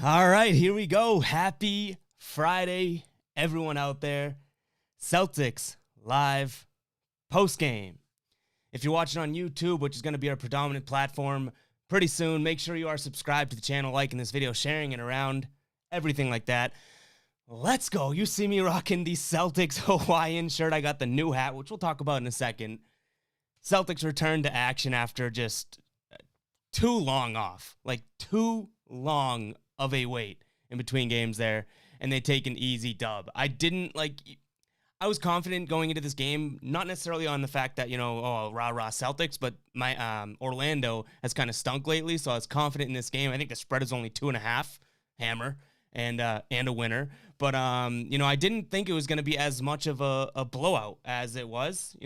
All right, here we go. Happy Friday, everyone out there. Celtics live postgame. If you're watching on YouTube, which is going to be our predominant platform pretty soon, make sure you are subscribed to the channel, liking this video, sharing it around, everything like that. Let's go. You see me rocking the Celtics Hawaiian shirt. I got the new hat, which we'll talk about in a second. Celtics return to action after just too long off, like too long of a wait in between games there, and they take an easy dub. I was confident going into this game, not necessarily on the fact that, rah-rah Celtics, but my Orlando has kind of stunk lately, so I was confident in this game. I think the spread is only 2.5, hammer, and a winner. But, I didn't think it was going to be as much of a blowout as it was,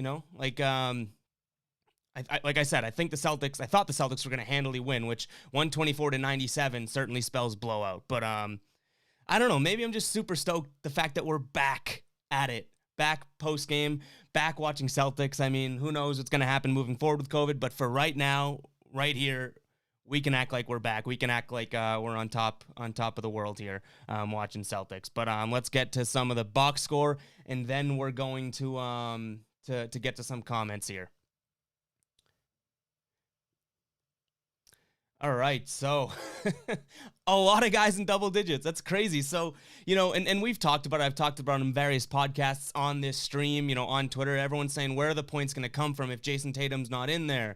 like I said, I thought the Celtics were going to handily win, which 124-97 certainly spells blowout. But I don't know. Maybe I'm just super stoked the fact that we're back at it, back post game, back watching Celtics. I mean, who knows what's going to happen moving forward with COVID? But for right now, right here, we can act like we're back. We can act like we're on top of the world here, watching Celtics. But let's get to some of the box score, and then we're going to get to some comments here. All right, so a lot of guys in double digits. That's crazy. So, and we've talked about it. I've talked about it in various podcasts on this stream, on Twitter. Everyone's saying, where are the points going to come from if Jason Tatum's not in there?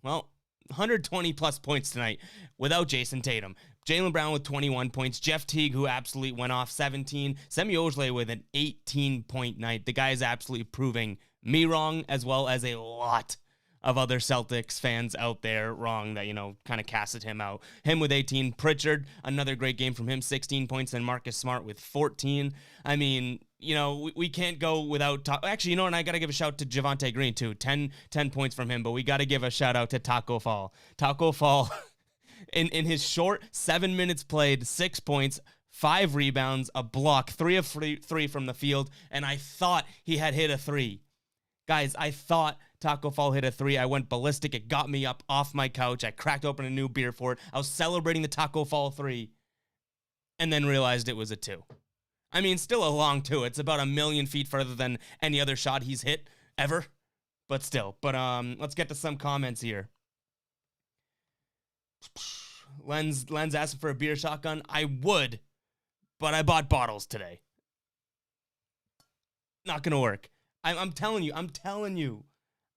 Well, 120-plus points tonight without Jason Tatum. Jaylen Brown with 21 points. Jeff Teague, who absolutely went off, 17. Semi Ojeleye with an 18-point night. The guy is absolutely proving me wrong, as well as a lot of other Celtics fans out there wrong that, kind of casted him out. Him with 18. Pritchard, another great game from him, 16 points. And Marcus Smart with 14. I mean, we can't go without... Actually, and I got to give a shout to Javonte Green, too. 10 points from him, but we got to give a shout out to Taco Fall. Taco Fall, in his short 7 minutes played, 6 points, 5 rebounds, a block, 3 of 3 from the field, and I thought he had hit a 3. Guys, I thought Taco Fall hit a 3. I went ballistic. It got me up off my couch. I cracked open a new beer for it. I was celebrating the Taco Fall 3 and then realized it was a 2. I mean, still a long 2. It's about 1,000,000 feet further than any other shot he's hit ever, but still. But let's get to some comments here. Len's asking for a beer shotgun. I would, but I bought bottles today. Not going to work. I'm telling you,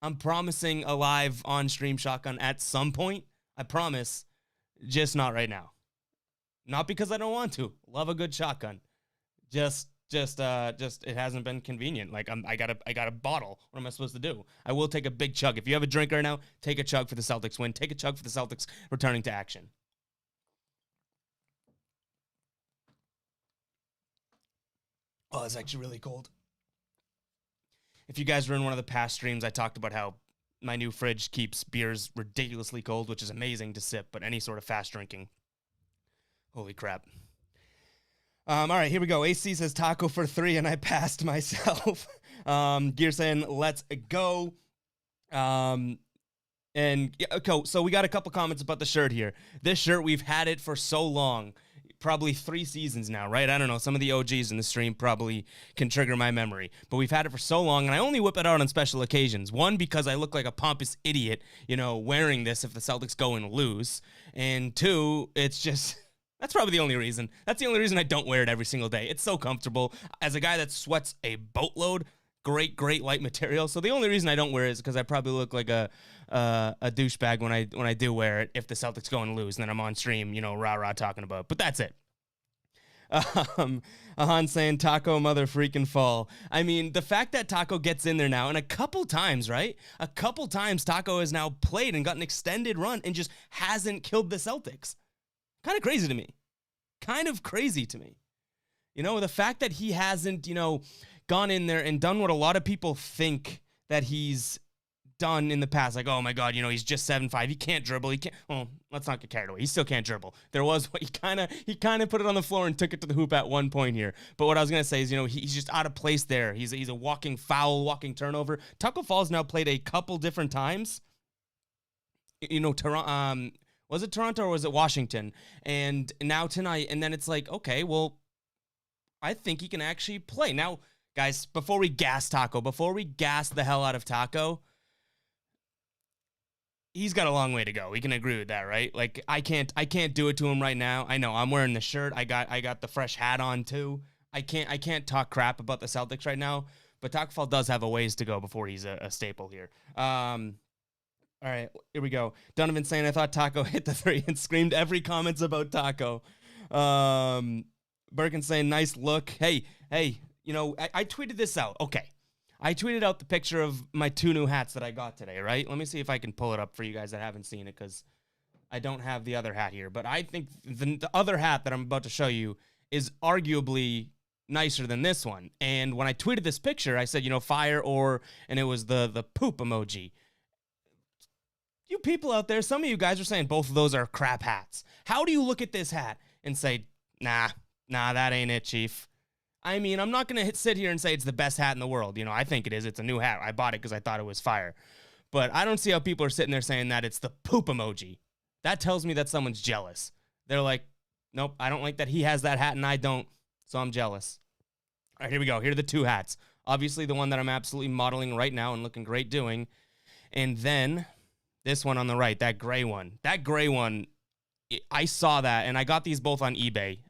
I'm promising a live on-stream shotgun at some point. I promise, just not right now. Not because I don't want to. Love a good shotgun. Just it hasn't been convenient. Like I got a bottle. What am I supposed to do? I will take a big chug. If you have a drink right now, take a chug for the Celtics win. Take a chug for the Celtics returning to action. Oh, it's actually really cold. If you guys were in one of the past streams, I talked about how my new fridge keeps beers ridiculously cold, which is amazing to sip, but any sort of fast drinking. Holy crap. All right, here we go. AC says taco for 3, and I passed myself. Gear saying, let's go. And yeah, okay, so we got a couple comments about the shirt here. This shirt, we've had it for so long. Probably 3 seasons now, right? I don't know. Some of the OGs in the stream probably can trigger my memory. But we've had it for so long, and I only whip it out on special occasions. 1, because I look like a pompous idiot, wearing this if the Celtics go and lose. And 2, it's just... That's probably the only reason. That's the only reason I don't wear it every single day. It's so comfortable. As a guy that sweats a boatload, great light material. So the only reason I don't wear it is because I probably look like a douchebag when I do wear it if the Celtics go and lose, and then I'm on stream, rah-rah talking about it. But that's it. Ahan saying Taco mother freaking fall. I mean, the fact that Taco gets in there now, and a couple times, right? A couple times Taco has now played and got an extended run and just hasn't killed the Celtics. Kind of crazy to me. The fact that he hasn't, gone in there and done what a lot of people think that he's done in the past. Like, oh my God, he's just 7'5". He can't dribble. Well, let's not get carried away. He still can't dribble. There was he kind of put it on the floor and took it to the hoop at one point here. But what I was going to say is, he's just out of place there. He's a walking foul, walking turnover. Taco Fall's now played a couple different times. Was it Toronto or was it Washington? And now tonight, and then it's like, okay, well, I think he can actually play. Now, guys, before we gas the hell out of Taco, he's got a long way to go. We can agree with that, right? Like, I can't do it to him right now. I know I'm wearing the shirt. I got the fresh hat on too. I can't talk crap about the Celtics right now, but Taco Fall does have a ways to go before he's a staple here. All right, here we go. Donovan saying, I thought Taco hit the three and screamed every comments about Taco. Birkin saying, nice look. Hey, you know, I tweeted this out. Okay. I tweeted out the picture of my 2 new hats that I got today, right? Let me see if I can pull it up for you guys that haven't seen it, because I don't have the other hat here. But I think the other hat that I'm about to show you is arguably nicer than this one. And when I tweeted this picture, I said, you know, fire and it was the poop emoji. You people out there, some of you guys are saying both of those are crap hats. How do you look at this hat and say, nah, that ain't it, Chief? I mean, I'm not going to sit here and say it's the best hat in the world. You know, I think it is. It's a new hat. I bought it because I thought it was fire. But I don't see how people are sitting there saying that it's the poop emoji. That tells me that someone's jealous. They're like, nope, I don't like that he has that hat and I don't, so I'm jealous. All right, here we go. Here are the 2 hats. Obviously, the one that I'm absolutely modeling right now and looking great doing. And then this one on the right, that gray one. That gray one, I saw that, and I got these both on eBay.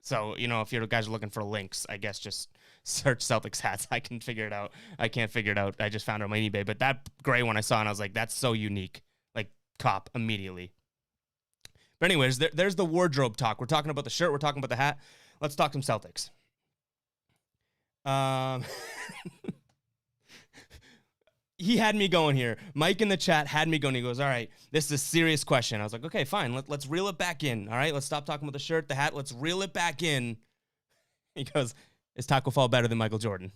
So, you know, if you guys are looking for links, I guess just search Celtics hats. I can figure it out. I can't figure it out. I just found it on my eBay. But that gray one I saw, and I was like, that's so unique. Like, cop immediately. But anyways, there's the wardrobe talk. We're talking about the shirt. We're talking about the hat. Let's talk some Celtics. He had me going here. Mike in the chat had me going. He goes, all right, this is a serious question. I was like, okay, fine. Let's reel it back in. All right, let's stop talking about the shirt, the hat. Let's reel it back in. He goes, is Taco Fall better than Michael Jordan?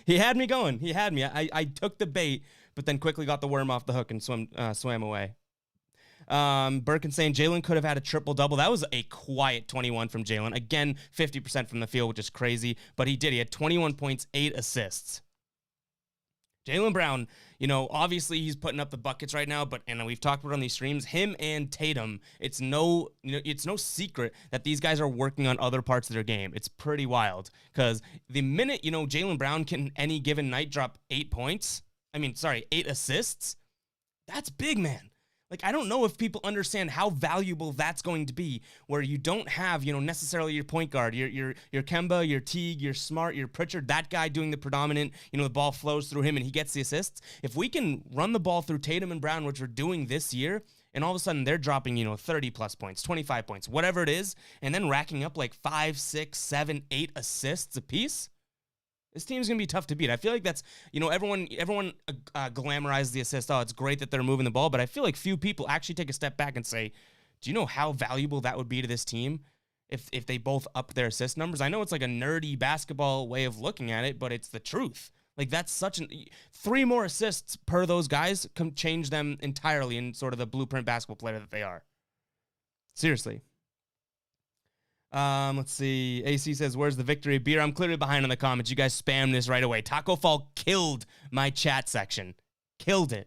He had me going. He had me. I took the bait, but then quickly got the worm off the hook and swam away. Birkin saying Jalen could have had a triple-double. That was a quiet 21 from Jalen. Again, 50% from the field, which is crazy. But he did. He had 21 points, 8 assists. Jaylen Brown, you know, obviously he's putting up the buckets right now, but and we've talked about it on these streams, him and Tatum, it's no secret that these guys are working on other parts of their game. It's pretty wild because the minute, you know, Jaylen Brown can any given night drop 8 assists, that's big, man. Like, I don't know if people understand how valuable that's going to be, where you don't have, you know, necessarily your point guard, your Kemba, your Teague, your Smart, your Pritchard, that guy doing the predominant, you know, the ball flows through him and he gets the assists. If we can run the ball through Tatum and Brown, which we're doing this year, and all of a sudden they're dropping, you know, 30 plus points, 25 points, whatever it is, and then racking up like 5, 6, 7, 8 assists apiece, this team's going to be tough to beat. I feel like that's, you know, everyone glamorizes the assist. Oh, it's great that they're moving the ball, but I feel like few people actually take a step back and say, do you know how valuable that would be to this team if they both up their assist numbers? I know it's like a nerdy basketball way of looking at it, but it's the truth. Like, that's such 3 more assists per those guys can change them entirely in sort of the blueprint basketball player that they are. Seriously. Let's see. AC says, where's the victory beer? I'm clearly behind in the comments. You guys spam this right away. Taco Fall killed my chat section. Killed it.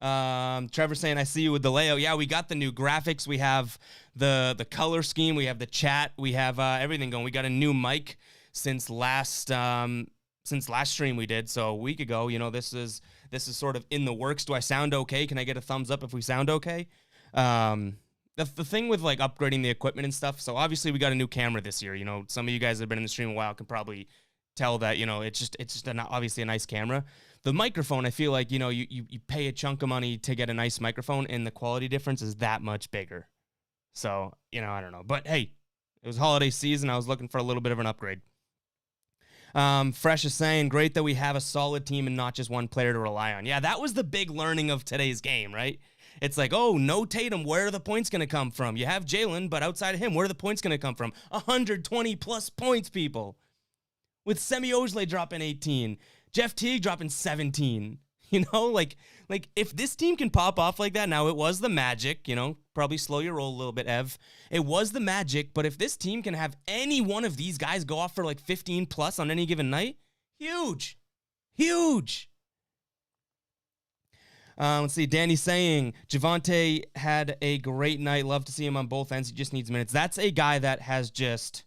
Trevor saying, I see you with the layout. Yeah, we got the new graphics. We have the color scheme. We have the chat. We have everything going. We got a new mic since last stream we did. So a week ago, you know, this is sort of in the works. Do I sound okay? Can I get a thumbs up if we sound okay? The thing with like upgrading the equipment and stuff, so obviously we got a new camera this year. You know, some of you guys that have been in the stream a while can probably tell that, you know, it's just obviously a nice camera. The microphone, I feel like, you know, you pay a chunk of money to get a nice microphone and the quality difference is that much bigger. So, you know, I don't know. But hey, it was holiday season. I was looking for a little bit of an upgrade. Fresh is saying, great that we have a solid team and not just one player to rely on. Yeah, that was the big learning of today's game, right? It's like, oh, no Tatum, where are the points going to come from? You have Jalen, but outside of him, where are the points going to come from? 120-plus points, people. With Semi Ojeleye dropping 18. Jeff Teague dropping 17. You know, like if this team can pop off like that, now it was the Magic, you know, probably slow your roll a little bit, Ev. It was the Magic, but if this team can have any one of these guys go off for like 15-plus on any given night, huge. Huge. Let's see. Danny saying Javonte had a great night. Love to see him on both ends. He just needs minutes. That's a guy that has just,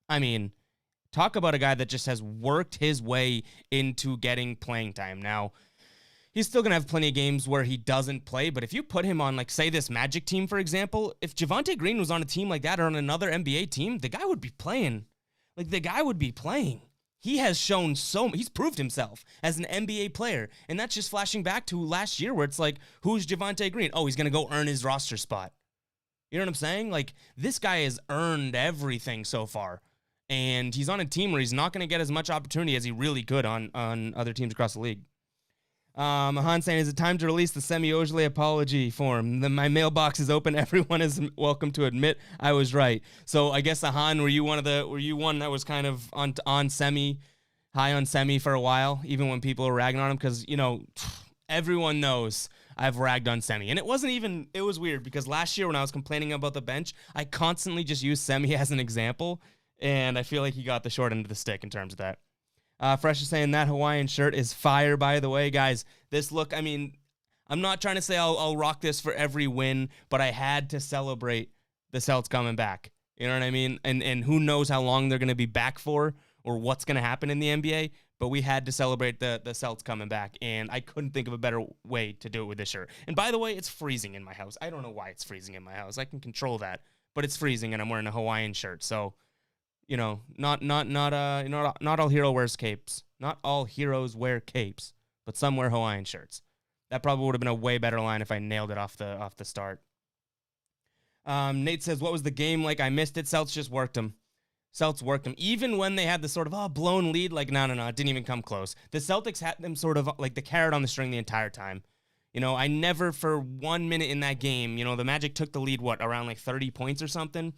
I mean, talk about a guy that just has worked his way into getting playing time. Now, he's still going to have plenty of games where he doesn't play, but if you put him on, like, say, this Magic team, for example, if Javonte Green was on a team like that or on another NBA team, the guy would be playing. Like, the guy would be playing. He has shown he's proved himself as an NBA player, and that's just flashing back to last year where it's like, who's Javonte Green? Oh, he's going to go earn his roster spot. You know what I'm saying? Like, this guy has earned everything so far, and he's on a team where he's not going to get as much opportunity as he really could on other teams across the league. Mahan saying, is it time to release the Ojeleye apology form? My mailbox is open. Everyone is welcome to admit I was right. So I guess, Ahan, were you one that was kind of on Semi, high on Semi for a while, even when people were ragging on him? Because, you know, everyone knows I've ragged on Semi. And it was weird because last year when I was complaining about the bench, I constantly just used Semi as an example. And I feel like he got the short end of the stick in terms of that. Fresh is saying that Hawaiian shirt is fire, by the way. Guys, this look, I mean, I'm not trying to say I'll rock this for every win, but I had to celebrate the Celts coming back. You know what I mean? And who knows how long they're going to be back for or what's going to happen in the NBA, but we had to celebrate the Celts coming back, and I couldn't think of a better way to do it with this shirt. And by the way, it's freezing in my house. I don't know why it's freezing in my house. I can control that, but it's freezing, and I'm wearing a Hawaiian shirt, so... You know, not all hero wears capes. Not all heroes wear capes, but some wear Hawaiian shirts. That probably would have been a way better line if I nailed it off the start. Nate says, what was the game like? I missed it. Celts just worked them. Celts worked them. Even when they had the sort of, blown lead, like, no, it didn't even come close. The Celtics had them sort of like the carrot on the string the entire time. You know, I never for 1 minute in that game, you know, the Magic took the lead, around like 30 points or something?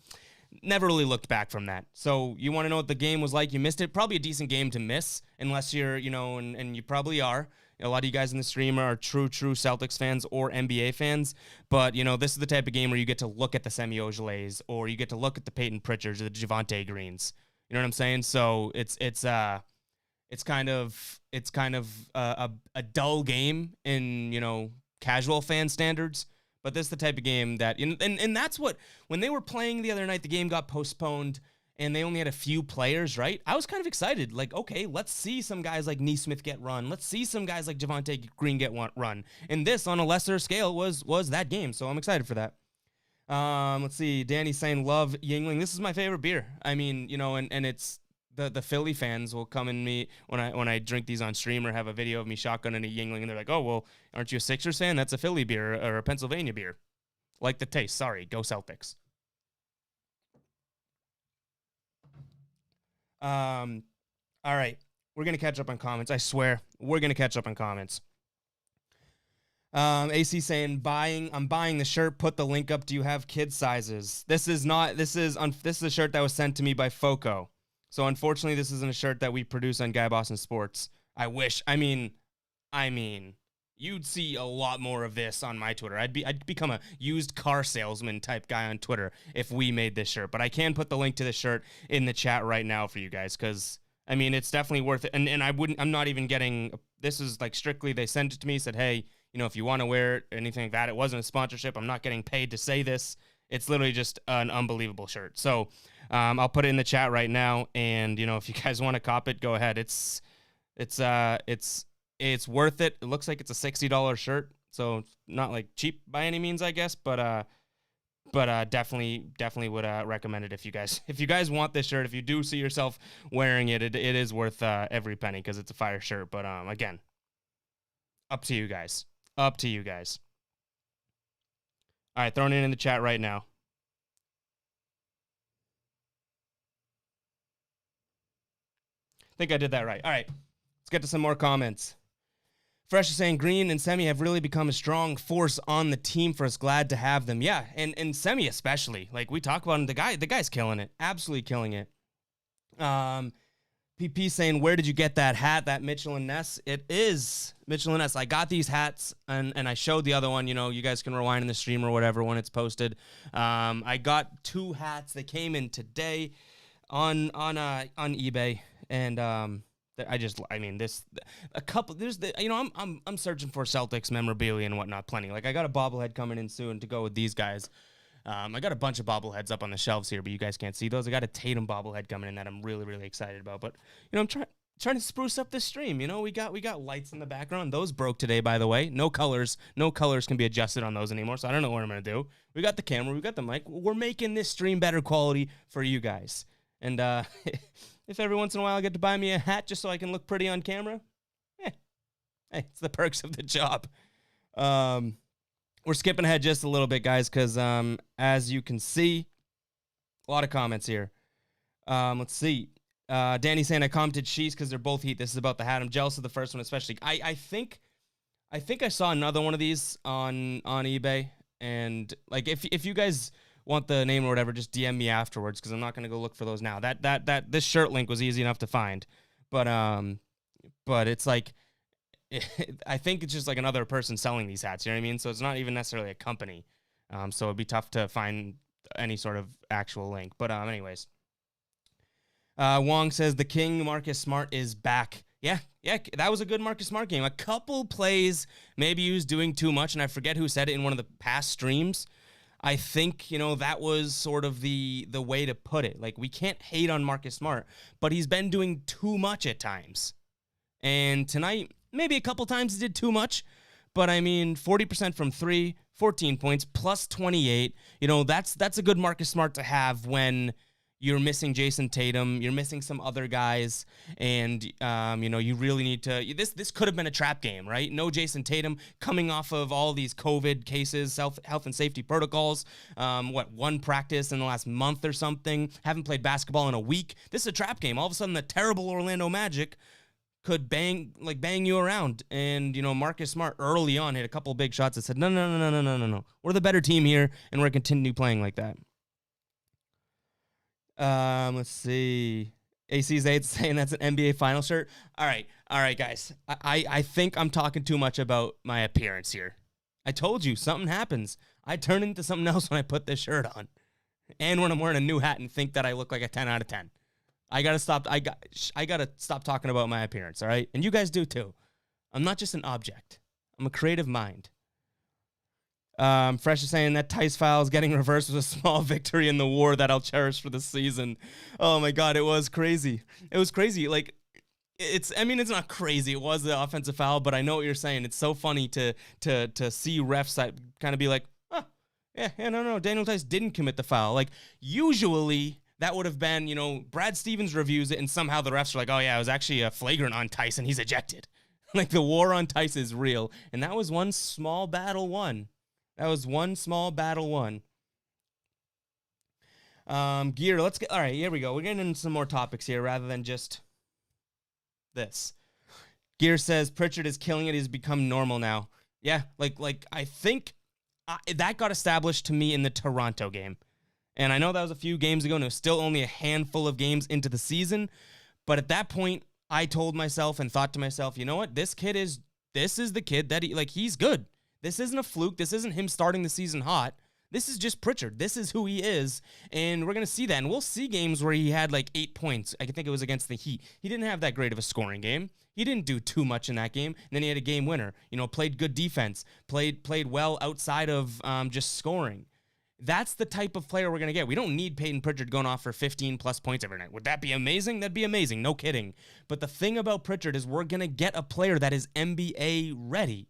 Never really looked back from that. So you want to know what the game was like? You missed it. Probably a decent game to miss, unless you're, you know, and you probably are. A lot of you guys in the stream are true Celtics fans or NBA fans. But, you know, this is the type of game where you get to look at the Ojeleyes, or you get to look at the Payton Pritchards or the Javonte Greens. You know what I'm saying? So it's kind of a dull game in, you know, casual fan standards. But this is the type of game that, and that's what, when they were playing the other night, the game got postponed and they only had a few players, right? I was kind of excited. Like, okay, let's see some guys like Nesmith get run. Let's see some guys like Javonte Green get run. And this, on a lesser scale, was that game. So I'm excited for that. Let's see. Danny's saying, love Yuengling. This is my favorite beer. I mean, you know, and it's, the Philly fans will come in me when I drink these on stream or have a video of me shotgunning a Yuengling, and they're like, oh, well, aren't you a Sixers fan? That's a Philly beer or a Pennsylvania beer. Like the taste. Sorry. Go Celtics. All right. We're going to catch up on comments. I swear. We're going to catch up on comments. AC saying, I'm buying the shirt. Put the link up. Do you have kid sizes? This is a shirt that was sent to me by Foco. So unfortunately, this isn't a shirt that we produce on Guy Boston Sports. I wish. I mean, you'd see a lot more of this on my Twitter. I'd become a used car salesman type guy on Twitter if we made this shirt. But I can put the link to the shirt in the chat right now for you guys, because I mean, it's definitely worth it. And I'm not even getting. This is like strictly they sent it to me, said, hey, you know, if you want to wear it, anything like that. It wasn't a sponsorship. I'm not getting paid to say this. It's literally just an unbelievable shirt. So I'll put it in the chat right now, and you know, if you guys want to cop it, go ahead. It's worth it. It looks like it's a $60 shirt, so not like cheap by any means, I guess, but definitely would recommend it if you guys want this shirt. If you do see yourself wearing it, it is worth every penny because it's a fire shirt. But again, up to you guys. Up to you guys. All right, throwing it in the chat right now. I think I did that right. All right, let's get to some more comments. Fresh is saying, Green and Semi have really become a strong force on the team for us. Glad to have them. Yeah, and Semi especially. Like, we talk about him, the guy's killing it. Absolutely killing it. PP saying, where did you get that hat, that Mitchell and Ness? It is Mitchell and Ness. I got these hats, and I showed the other one. You know, you guys can rewind in the stream or whatever when it's posted. I got 2 hats. They came in today on eBay, and I mean, this a couple. There's the you know I'm searching for Celtics memorabilia and whatnot, plenty. Like I got a bobblehead coming in soon to go with these guys. I got a bunch of bobbleheads up on the shelves here, but you guys can't see those. I got a Tatum bobblehead coming in that I'm really, really excited about. But I'm trying to spruce up this stream. We got lights in the background. Those broke today, by the way. No colors can be adjusted on those anymore. So I don't know what I'm gonna do. We got the camera, we got the mic. We're making this stream better quality for you guys. And if every once in a while I get to buy me a hat just so I can look pretty on camera, hey, it's the perks of the job. We're skipping ahead just a little bit, guys, because as you can see, a lot of comments here. Let's see. Danny saying I commented Shees because they're both Heat. This is about the hat. I'm jealous of the first one, especially. I think I saw another one of these on eBay, and like if you guys want the name or whatever, just DM me afterwards because I'm not gonna go look for those now. This shirt link was easy enough to find, but it's like. I think it's just like another person selling these hats, you know what I mean? So it's not even necessarily a company. So it'd be tough to find any sort of actual link. But anyways. Wong says the King Marcus Smart is back. Yeah, that was a good Marcus Smart game. A couple plays, maybe he was doing too much, and I forget who said it in one of the past streams. I think, that was sort of the way to put it. Like, we can't hate on Marcus Smart, but he's been doing too much at times. And tonight, maybe a couple times he did too much, but I mean, 40% from 3, 14 points, plus 28. That's a good Marcus Smart to have when you're missing Jason Tatum, you're missing some other guys, and you really need to. This could have been a trap game, right? No Jason Tatum coming off of all these COVID cases, health and safety protocols. One practice in the last month or something? Haven't played basketball in a week. This is a trap game. All of a sudden, the terrible Orlando Magic could bang you around. And, Marcus Smart early on hit a couple of big shots that said, no. We're the better team here, and we're going to continue playing like that. Let's see. AC's saying that's an NBA final shirt. All right, guys. I think I'm talking too much about my appearance here. I told you, something happens. I turn into something else when I put this shirt on. And when I'm wearing a new hat and think that I look like a 10 out of 10. I gotta stop talking about my appearance, all right? And you guys do too. I'm not just an object. I'm a creative mind. Fresh is saying that Tice Files getting reversed was a small victory in the war that I'll cherish for the season. Oh my God, it was crazy. It was crazy. Like, it's not crazy. It was the offensive foul, but I know what you're saying. It's so funny to see refs kind of be like, no, Daniel Tice didn't commit the foul. Like, usually that would have been, Brad Stevens reviews it, and somehow the refs are like, oh, yeah, it was actually a flagrant on Tice, and he's ejected. Like, the war on Tice is real, and that was one small battle won. Gear, all right, here we go. We're getting into some more topics here rather than just this. Gear says Pritchard is killing it. He's become normal now. Yeah, like I think that got established to me in the Toronto game. And I know that was a few games ago, and it was still only a handful of games into the season. But at that point, I told myself and thought to myself, you know what? This is the kid that he's good. This isn't a fluke. This isn't him starting the season hot. This is just Pritchard. This is who he is. And we're going to see that. And we'll see games where he had like 8 points. I think it was against the Heat. He didn't have that great of a scoring game. He didn't do too much in that game. And then he had a game winner. Played good defense. Played well outside of just scoring. That's the type of player we're going to get. We don't need Payton Pritchard going off for 15-plus points every night. Would that be amazing? That'd be amazing. No kidding. But the thing about Pritchard is we're going to get a player that is NBA ready.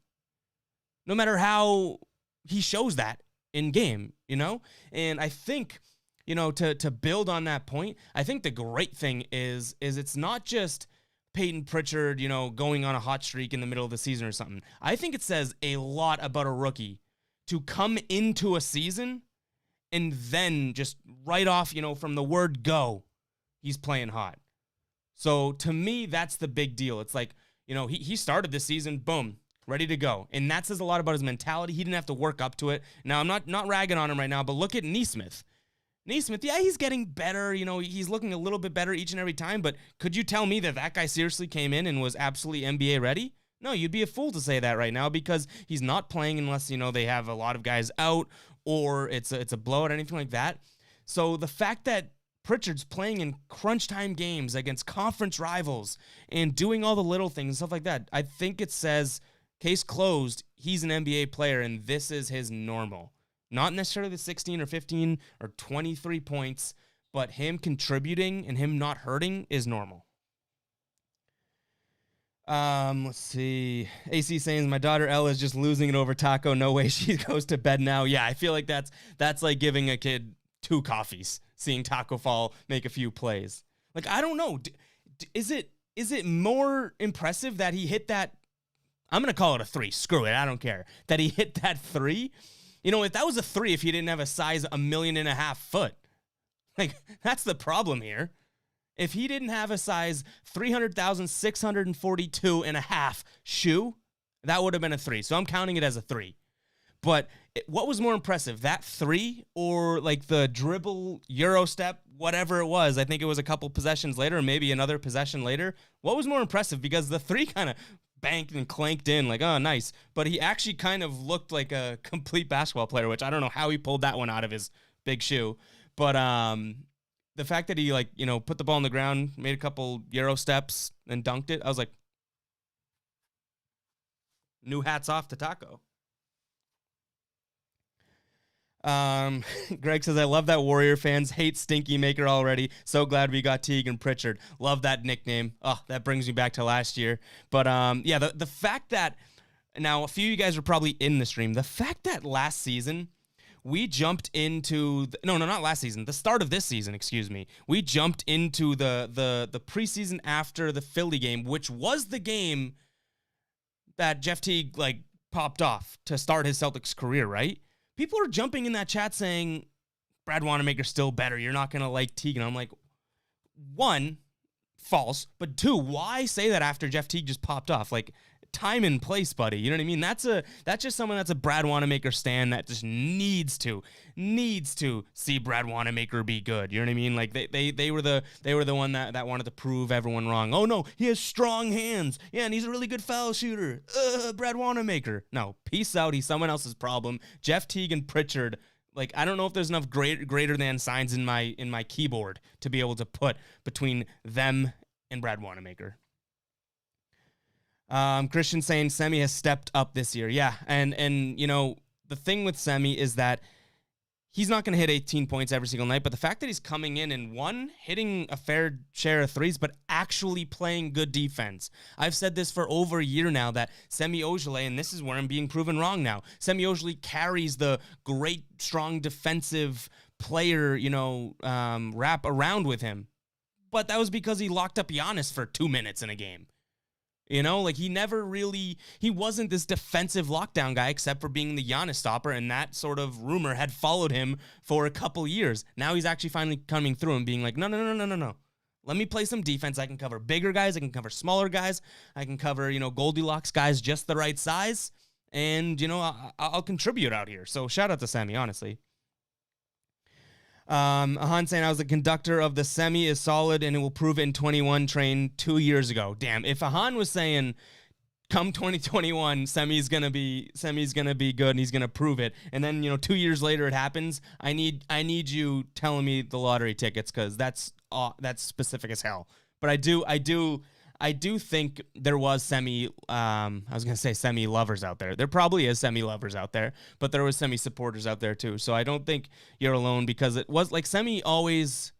No matter how he shows that in game, And I think, to build on that point, I think the great thing is it's not just Payton Pritchard, going on a hot streak in the middle of the season or something. I think it says a lot about a rookie to come into a season and then just right off, from the word go, he's playing hot. So to me, that's the big deal. It's like, he started this season, boom, ready to go. And that says a lot about his mentality. He didn't have to work up to it. Now, I'm not ragging on him right now, but look at Nesmith. Nesmith, yeah, he's getting better. He's looking a little bit better each and every time. But could you tell me that guy seriously came in and was absolutely NBA ready? No, you'd be a fool to say that right now because he's not playing unless, they have a lot of guys out or it's a blowout or anything like that. So the fact that Pritchard's playing in crunch time games against conference rivals and doing all the little things and stuff like that. I think it says, case closed, he's an NBA player and this is his normal. Not necessarily the 16 or 15 or 23 points, but him contributing and him not hurting is normal. Let's see. AC saying, my daughter Elle is just losing it over Taco. No way she goes to bed now. Yeah, I feel like that's like giving a kid 2 coffees, seeing Taco Fall make a few plays. Like, I don't know. Is it more impressive that he hit that? I'm going to call it a 3. Screw it. I don't care. That he hit that 3. You know, if that was a 3, if he didn't have a size 1.5 million foot, like, that's the problem here. If he didn't have a size 300,642 and a half shoe, that would have been a 3. So I'm counting it as a 3. But what was more impressive, that 3 or like the dribble, Euro step, whatever it was? I think it was a couple possessions later, or maybe another possession later. What was more impressive? Because the 3 kind of banked and clanked in like, oh, nice. But he actually kind of looked like a complete basketball player, which I don't know how he pulled that one out of his big shoe. But the fact that he, like, you know, put the ball on the ground, made a couple Euro steps, and dunked it, I was like, new hats off to Taco. Greg says, I love that Warrior fans hate Stinky Maker already. So glad we got Teague and Pritchard. Love that nickname. Oh, that brings me back to last year. But yeah, the fact that, now a few of you guys were probably in the stream, the fact that last season, we jumped into not last season, the start of this season, excuse me. We jumped into the preseason after the Philly game, which was the game that Jeff Teague like popped off to start his Celtics career, right? People are jumping in that chat saying Brad Wanamaker's still better. You're not going to like Teague. And I'm like, 1, false, but 2, why say that after Jeff Teague just popped off? Like, time and place, buddy. You know what I mean? That's just someone that's a Brad Wanamaker stan that just needs to see Brad Wanamaker be good. You know what I mean? Like they were the one that wanted to prove everyone wrong. Oh no, he has strong hands. Yeah, and he's a really good foul shooter. Brad Wanamaker. No, peace out. He's someone else's problem. Jeff Teague and Pritchard. Like, I don't know if there's enough greater than signs in my keyboard to be able to put between them and Brad Wanamaker. Christian saying Semi has stepped up this year. Yeah, and you know, the thing with Semi is that he's not going to hit 18 points every single night, but the fact that he's coming in and, 1, hitting a fair share of threes, but actually playing good defense. I've said this for over a year now, that Semi Ojeleye, and this is where I'm being proven wrong now, Semi Ojeleye carries the great, strong defensive player, you know, wrap around with him. But that was because he locked up Giannis for 2 minutes in a game. You know, like he wasn't this defensive lockdown guy except for being the Giannis stopper, and that sort of rumor had followed him for a couple years. Now he's actually finally coming through and being like, no. Let me play some defense. I can cover bigger guys. I can cover smaller guys. I can cover, you know, Goldilocks guys just the right size. And, you know, I'll contribute out here. So shout out to Semi, honestly. Ahan saying, I was the conductor of the Semi is solid and it will prove it in 21 train 2 years ago. Damn, if Ahan was saying come 2021, Semi's gonna be good and he's gonna prove it, and then, you know, 2 years later it happens, I need you telling me the lottery tickets, because that's specific as hell. But I do think there was Semi lovers out there. There probably is Semi lovers out there, but there was Semi supporters out there too. So I don't think you're alone, because it was like Semi always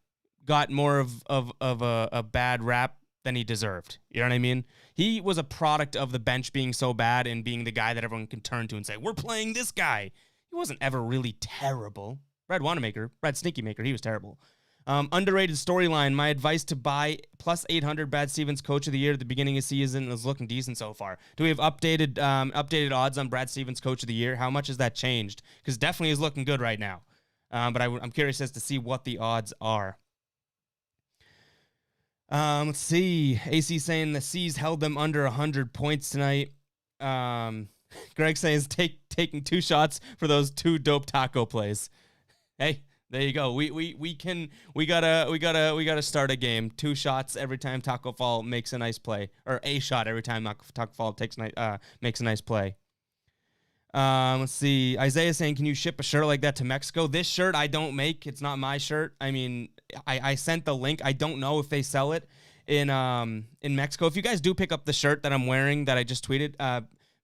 got more of a bad rap than he deserved. You know what I mean? He was a product of the bench being so bad and being the guy that everyone can turn to and say, we're playing this guy. He wasn't ever really terrible. Brad Stinky Maker, he was terrible. Underrated storyline. My advice to buy plus 800 Brad Stevens Coach of the Year at the beginning of the season is looking decent so far. Do we have updated odds on Brad Stevens Coach of the Year? How much has that changed? Because definitely is looking good right now. But I'm curious as to see what the odds are. Let's see. AC saying the C's held them under 100 points tonight. Greg says taking 2 shots for those 2 dope taco plays. Hey. There you go. We gotta start a game. 2 shots every time Taco Fall makes a nice play, or a shot every time Taco Fall makes a nice play. Let's see. Isaiah saying, can you ship a shirt like that to Mexico? This shirt I don't make. It's not my shirt. I mean, I sent the link. I don't know if they sell it in Mexico. If you guys do pick up the shirt that I'm wearing that I just tweeted,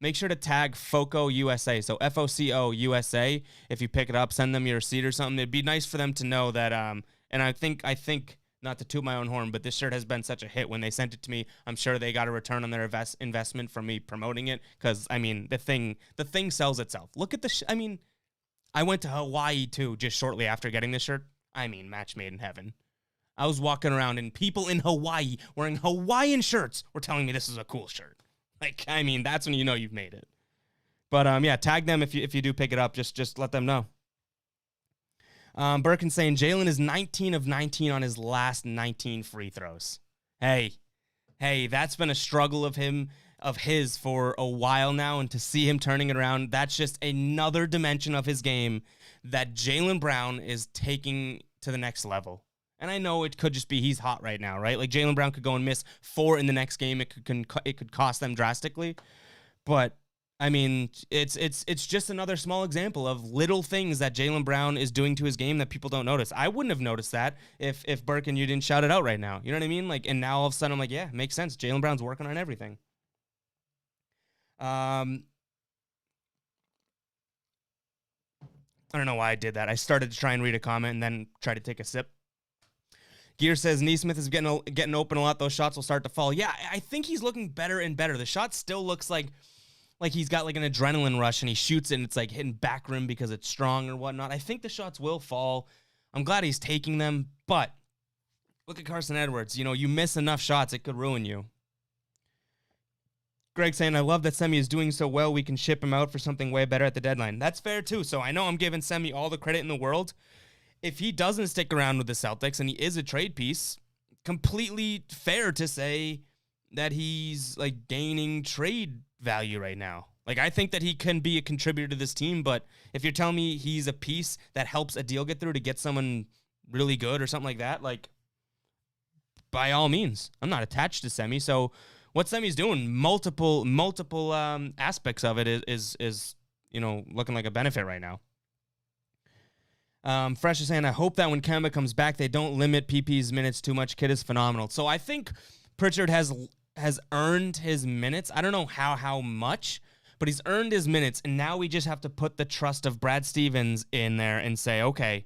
make sure to tag FOCO USA. So FOCO USA. If you pick it up, send them your receipt or something. It'd be nice for them to know that. And I think not to toot my own horn, but this shirt has been such a hit. When they sent it to me, I'm sure they got a return on their investment from me promoting it. Because I mean, the thing sells itself. Look at the. I mean, I went to Hawaii too just shortly after getting this shirt. I mean, match made in heaven. I was walking around and people in Hawaii wearing Hawaiian shirts were telling me this is a cool shirt. Like, I mean, that's when you know you've made it. But yeah, tag them if you do pick it up. Just let them know. Birkin saying Jalen is 19 of 19 on his last 19 free throws. Hey, that's been a struggle of his for a while now, and to see him turning it around, that's just another dimension of his game that Jaylen Brown is taking to the next level. And I know it could just be he's hot right now, right? Like Jaylen Brown could go and miss 4 in the next game. It could cost them drastically. But I mean, it's just another small example of little things that Jaylen Brown is doing to his game that people don't notice. I wouldn't have noticed that if Birkin, you didn't shout it out right now. You know what I mean? Like, and now all of a sudden I'm like, yeah, makes sense. Jaylen Brown's working on everything. I don't know why I did that. I started to try and read a comment and then try to take a sip. Gear says Neesmith is getting open a lot. Those shots will start to fall. Yeah, I think he's looking better and better. The shot still looks like he's got like an adrenaline rush and he shoots it and it's like hitting back rim because it's strong or whatnot. I think the shots will fall. I'm glad he's taking them, but look at Carson Edwards. You know, you miss enough shots, it could ruin you. Greg saying, I love that Semi is doing so well. We can ship him out for something way better at the deadline. That's fair too. So I know I'm giving Semi all the credit in the world. If he doesn't stick around with the Celtics and he is a trade piece, completely fair to say that he's like gaining trade value right now. Like, I think that he can be a contributor to this team, but if you're telling me he's a piece that helps a deal get through to get someone really good or something like that, like, by all means. I'm not attached to Semi, so what Semi's doing, multiple aspects of it is you know, looking like a benefit right now. Fresh is saying, I hope that when Kemba comes back, they don't limit PP's minutes too much. Kid is phenomenal. So I think Pritchard has earned his minutes. I don't know how much, but he's earned his minutes, and now we just have to put the trust of Brad Stevens in there and say, okay,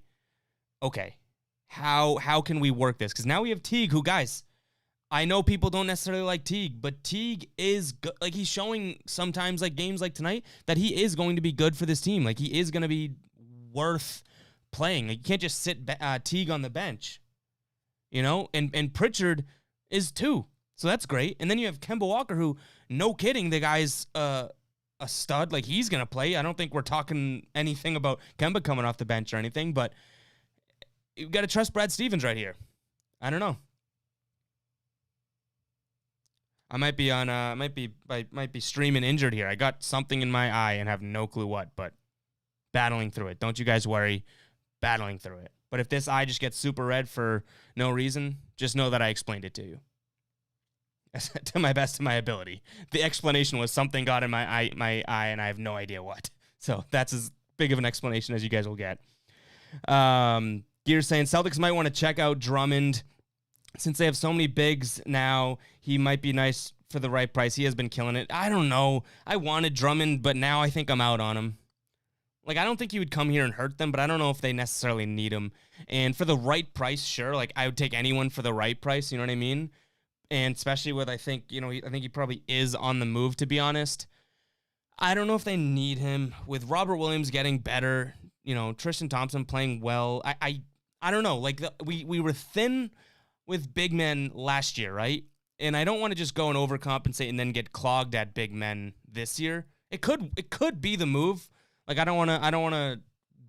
how can we work this? Because now we have Teague, who, guys, I know people don't necessarily like Teague, but Teague is good. Like, he's showing sometimes, like games like tonight, that he is going to be good for this team. Like, he is going to be worth playing. Like, you can't just sit Teague on the bench, you know? And Pritchard is too. So that's great. And then you have Kemba Walker, who, no kidding, the guy's a stud. Like, he's going to play. I don't think we're talking anything about Kemba coming off the bench or anything, but you've got to trust Brad Stevens right here. I don't know. I might be streaming injured here. I got something in my eye and have no clue what, but battling through it. Don't you guys worry. Battling through it. But if this eye just gets super red for no reason, just know that I explained it to you. To my best of my ability. The explanation was something got in my eye, and I have no idea what. So that's as big of an explanation as you guys will get. Gears saying Celtics might want to check out Drummond. Since they have so many bigs now, he might be nice for the right price. He has been killing it. I don't know. I wanted Drummond, but now I think I'm out on him. Like, I don't think he would come here and hurt them, but I don't know if they necessarily need him. And for the right price, sure. Like, I would take anyone for the right price, you know what I mean? And especially with, I think he probably is on the move, to be honest. I don't know if they need him. With Robert Williams getting better, you know, Tristan Thompson playing well, I don't know. Like, we were thin with big men last year, right? And I don't want to just go and overcompensate and then get clogged at big men this year. It could be the move. Like, I don't want to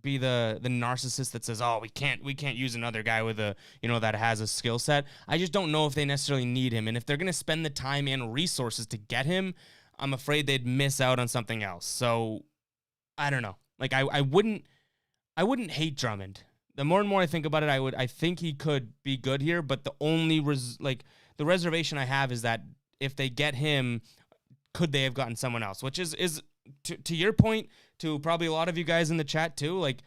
be the narcissist that says, "Oh, we can't use another guy with that has a skill set." I just don't know if they necessarily need him. And if they're going to spend the time and resources to get him, I'm afraid they'd miss out on something else. So, I don't know. Like, I wouldn't hate Drummond. The more and more I think about it, I think he could be good here, but the only the reservation I have is that if they get him, could they have gotten someone else? Which is to your point, to probably a lot of you guys in the chat too, like,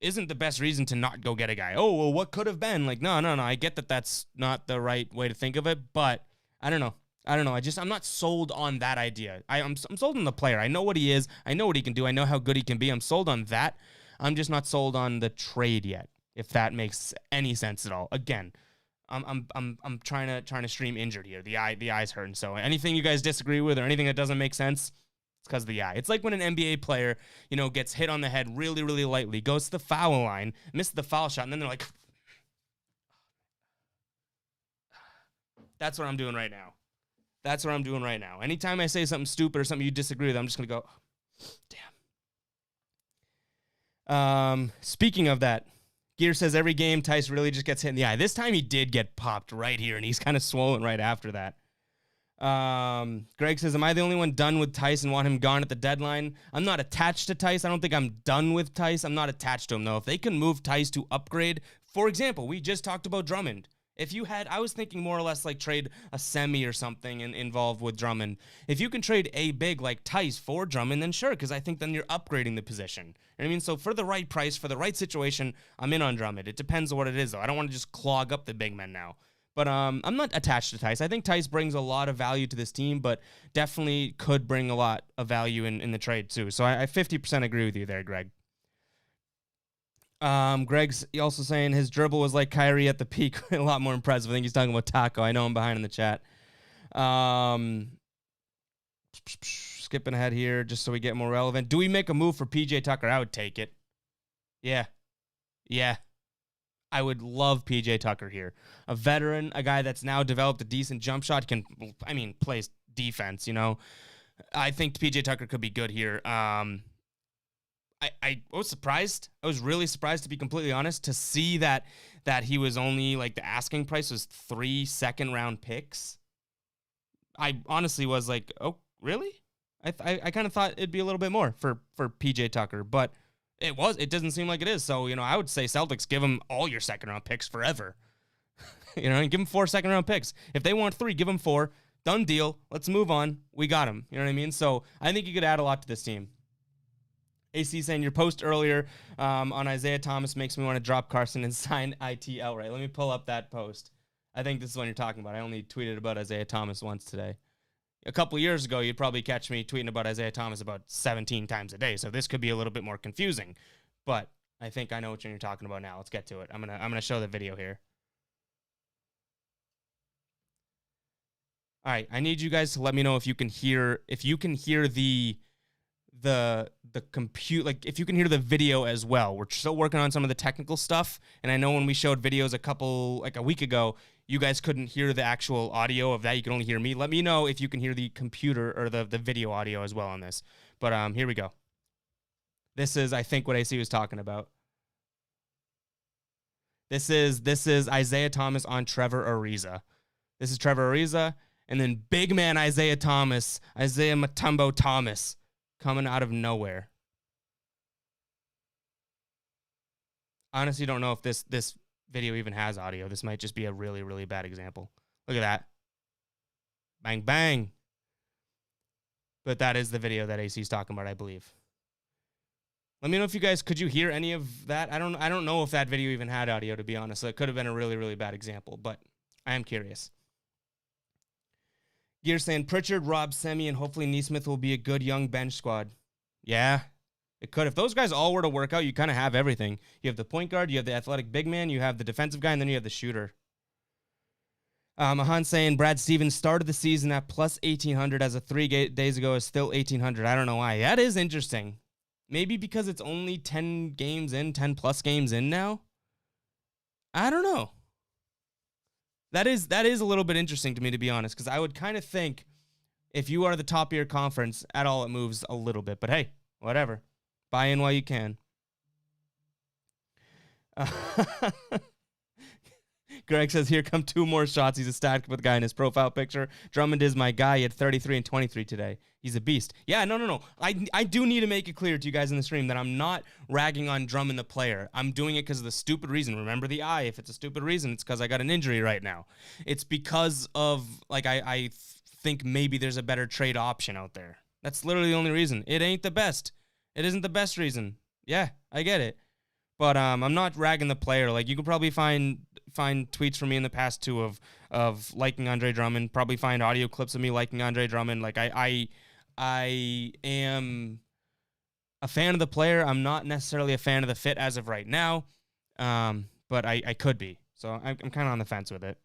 isn't the best reason to not go get a guy. Oh, well, what could have been? Like, no. I get that that's not the right way to think of it, but I don't know. I'm not sold on that idea. I'm sold on the player. I know what he is. I know what he can do. I know how good he can be. I'm sold on that. I'm just not sold on the trade yet, if that makes any sense at all. Again, I'm trying to stream injured here. The eye's hurting. So anything you guys disagree with or anything that doesn't make sense, it's because of the eye. It's like when an NBA player, gets hit on the head really, really lightly, goes to the foul line, misses the foul shot, and then they're like, that's what I'm doing right now. That's what I'm doing right now. Anytime I say something stupid or something you disagree with, I'm just going to go, damn. Speaking of that, Gear says every game Tice really just gets hit in the eye. This time he did get popped right here, and he's kind of swollen right after that. Greg says, am I the only one done with Tice and want him gone at the deadline? I'm not attached to Tice. I don't think I'm done with Tice. I'm not attached to him, though. If they can move Tice to upgrade, for example, we just talked about Drummond. I was thinking more or less like trade a semi or something involved with Drummond. If you can trade a big like Tice for Drummond, then sure, because I think then you're upgrading the position. You know what I mean? So for the right price, for the right situation, I'm in on Drummond. It depends on what it is, though. I don't want to just clog up the big men now. But I'm not attached to Tice. I think Tice brings a lot of value to this team, but definitely could bring a lot of value in the trade, too. So I 50% agree with you there, Greg. Greg's also saying his dribble was like Kyrie at the peak, a lot more impressive. I think he's talking about Taco. I know I'm behind in the chat. Skipping ahead here just so we get more relevant. Do we make a move for PJ Tucker? I would take it. Yeah. I would love PJ Tucker here. A veteran, a guy that's now developed a decent jump shot, plays defense, I think PJ Tucker could be good here. I was surprised. I was really surprised, to be completely honest, to see that he was only, like, the asking price was 3 second-round picks. I honestly was like, oh, really? I kind of thought it'd be a little bit more for PJ Tucker, but it doesn't seem like it is. So, I would say Celtics, give him all your second-round picks forever. And give him 4 second-round picks. If they want 3, give him 4. Done deal. Let's move on. We got him. You know what I mean? So I think you could add a lot to this team. AC saying your post earlier on Isaiah Thomas makes me want to drop Carson and sign IT outright. Let me pull up that post. I think this is what you're talking about. I only tweeted about Isaiah Thomas once today. A couple years ago, you'd probably catch me tweeting about Isaiah Thomas about 17 times a day, so this could be a little bit more confusing. But I think I know what you're talking about now. Let's get to it. I'm gonna show the video here. All right, I need you guys to let me know if you can hear the compute, like if you can hear the video as well. We're still working on some of the technical stuff, and I know when we showed videos a week ago, you guys couldn't hear the actual audio of that. You can only hear me. Let me know if you can hear the computer or the video audio as well on this. But here we go. This is, I think, what AC was talking about. This is Isaiah Thomas on Trevor Ariza. This is Trevor Ariza, and then big man Isaiah Thomas, Isaiah Mutombo Thomas, coming out of nowhere. Honestly, don't know if this video even has audio. This might just be a really, really bad example. Look at that. Bang, bang. But that is the video that AC's talking about, I believe. Let me know if you guys, could you hear any of that? I don't know if that video even had audio, to be honest. So it could have been a really, really bad example, but I am curious. Gear saying Pritchard, Rob, Semi, and hopefully Neesmith will be a good young bench squad. Yeah, it could. If those guys all were to work out, you kind of have everything. You have the point guard, you have the athletic big man, you have the defensive guy, and then you have the shooter. Mahan saying Brad Stevens started the season at plus 1,800 as of 3 days ago is still 1,800. I don't know why. That is interesting. Maybe because it's only 10 plus games in now? I don't know. That is a little bit interesting to me, to be honest, because I would kind of think if you are the top of your conference, at all it moves a little bit. But hey, whatever. Buy in while you can. Greg says, here come 2 more shots. He's a stacked with guy in his profile picture. Drummond is my guy. He had 33 and 23 today. He's a beast. Yeah, no. I do need to make it clear to you guys in the stream that I'm not ragging on Drummond the player. I'm doing it because of the stupid reason. Remember the eye. If it's a stupid reason, it's because I got an injury right now. It's because of, like, I think maybe there's a better trade option out there. That's literally the only reason. It ain't the best. It isn't the best reason. Yeah, I get it. But I'm not ragging the player. Like, you could probably find tweets from me in the past too of liking Andre Drummond. Probably find audio clips of me liking Andre Drummond. Like, I am a fan of the player. I'm not necessarily a fan of the fit as of right now, but I could be. So I'm kind of on the fence with it.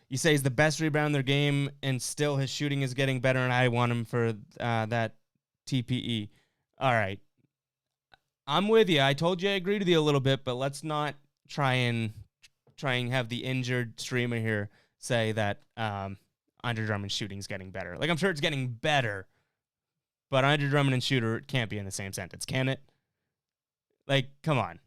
You say he's the best rebounder in their game, and still his shooting is getting better, and I want him for that TPE. All right. I'm with you. I told you I agreed with you a little bit, but let's not try and have the injured streamer here say that Andre Drummond's shooting is getting better. Like, I'm sure it's getting better, but Andre Drummond and shooter can't be in the same sentence, can it? Like, come on.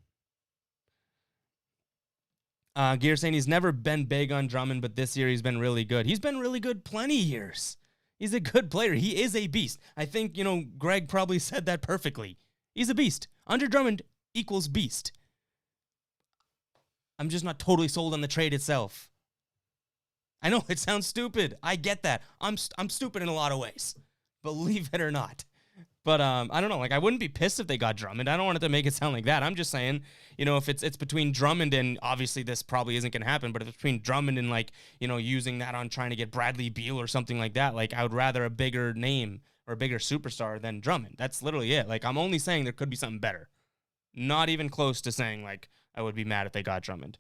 Gear saying he's never been big on Drummond, but this year he's been really good. He's been really good plenty years. He's a good player. He is a beast. I think, Greg probably said that perfectly. He's a beast. Andre Drummond equals beast. I'm just not totally sold on the trade itself. I know it sounds stupid. I get that. I'm stupid in a lot of ways, believe it or not. But I don't know. Like, I wouldn't be pissed if they got Drummond. I don't want it to make it sound like that. I'm just saying, if it's between Drummond and, obviously this probably isn't going to happen, but if it's between Drummond and, like, using that on trying to get Bradley Beal or something like that, like, I would rather a bigger name or a bigger superstar than Drummond. That's literally it. Like, I'm only saying there could be something better. Not even close to saying, like, I would be mad if they got Drummond.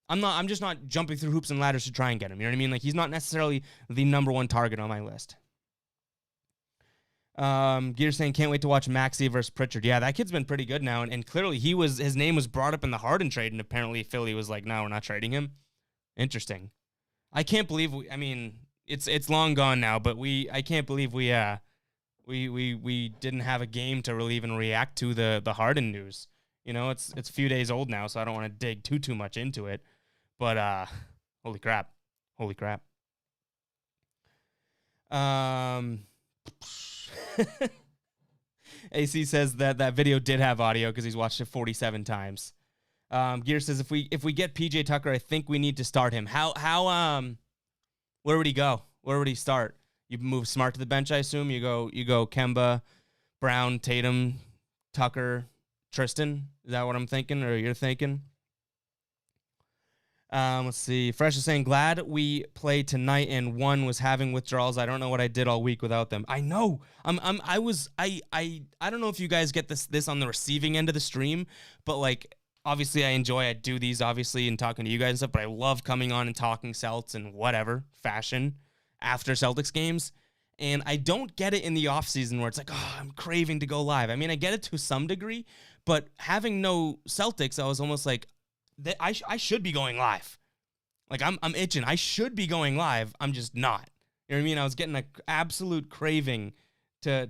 I'm just not jumping through hoops and ladders to try and get him. You know what I mean? Like, he's not necessarily the number one target on my list. Gear saying can't wait to watch Maxey versus Pritchard. Yeah, that kid's been pretty good now, and clearly his name was brought up in the Harden trade, and apparently Philly was like, no, we're not trading him. Interesting. I can't believe it's long gone now, but I can't believe we didn't have a game to really even react to the Harden news. It's a few days old now, so I don't want to dig too much into it. But holy crap. AC says that video did have audio because he's watched it 47 times. Gear says if we get PJ Tucker, I think we need to start him. How where would he go? Where would he start? You move Smart to the bench, I assume. You go Kemba, Brown, Tatum, Tucker, Tristan. Is that what I'm thinking, or you're thinking? Let's see. Fresh is saying, glad we played tonight and one was having withdrawals. I don't know what I did all week without them. I know. I don't know if you guys get this on the receiving end of the stream, but like, obviously I do these obviously and talking to you guys and stuff, but I love coming on and talking Celts and whatever fashion after Celtics games. And I don't get it in the off season where it's like, oh, I'm craving to go live. I mean, I get it to some degree, but having no Celtics, I was almost like, I should be going live. Like, I'm itching. I should be going live. I'm just not. You know what I mean? I was getting an absolute craving to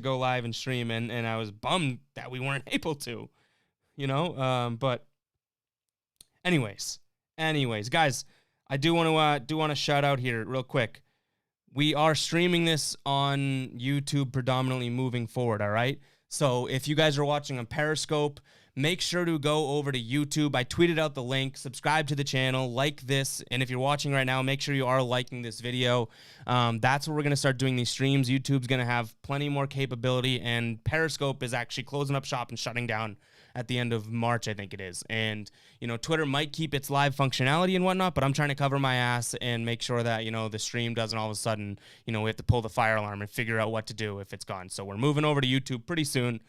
go live and stream, and I was bummed that we weren't able to. But anyways, guys, I do want to shout out here real quick. We are streaming this on YouTube predominantly moving forward, all right? So if you guys are watching on Periscope, make sure to go over to YouTube. I tweeted out the link. Subscribe to the channel. Like this. And if you're watching right now, make sure you are liking this video. That's where we're going to start doing these streams. YouTube's going to have plenty more capability. And Periscope is actually closing up shop and shutting down at the end of March, I think it is. And, Twitter might keep its live functionality and whatnot, but I'm trying to cover my ass and make sure that, the stream doesn't all of a sudden, we have to pull the fire alarm and figure out what to do if it's gone. So we're moving over to YouTube pretty soon.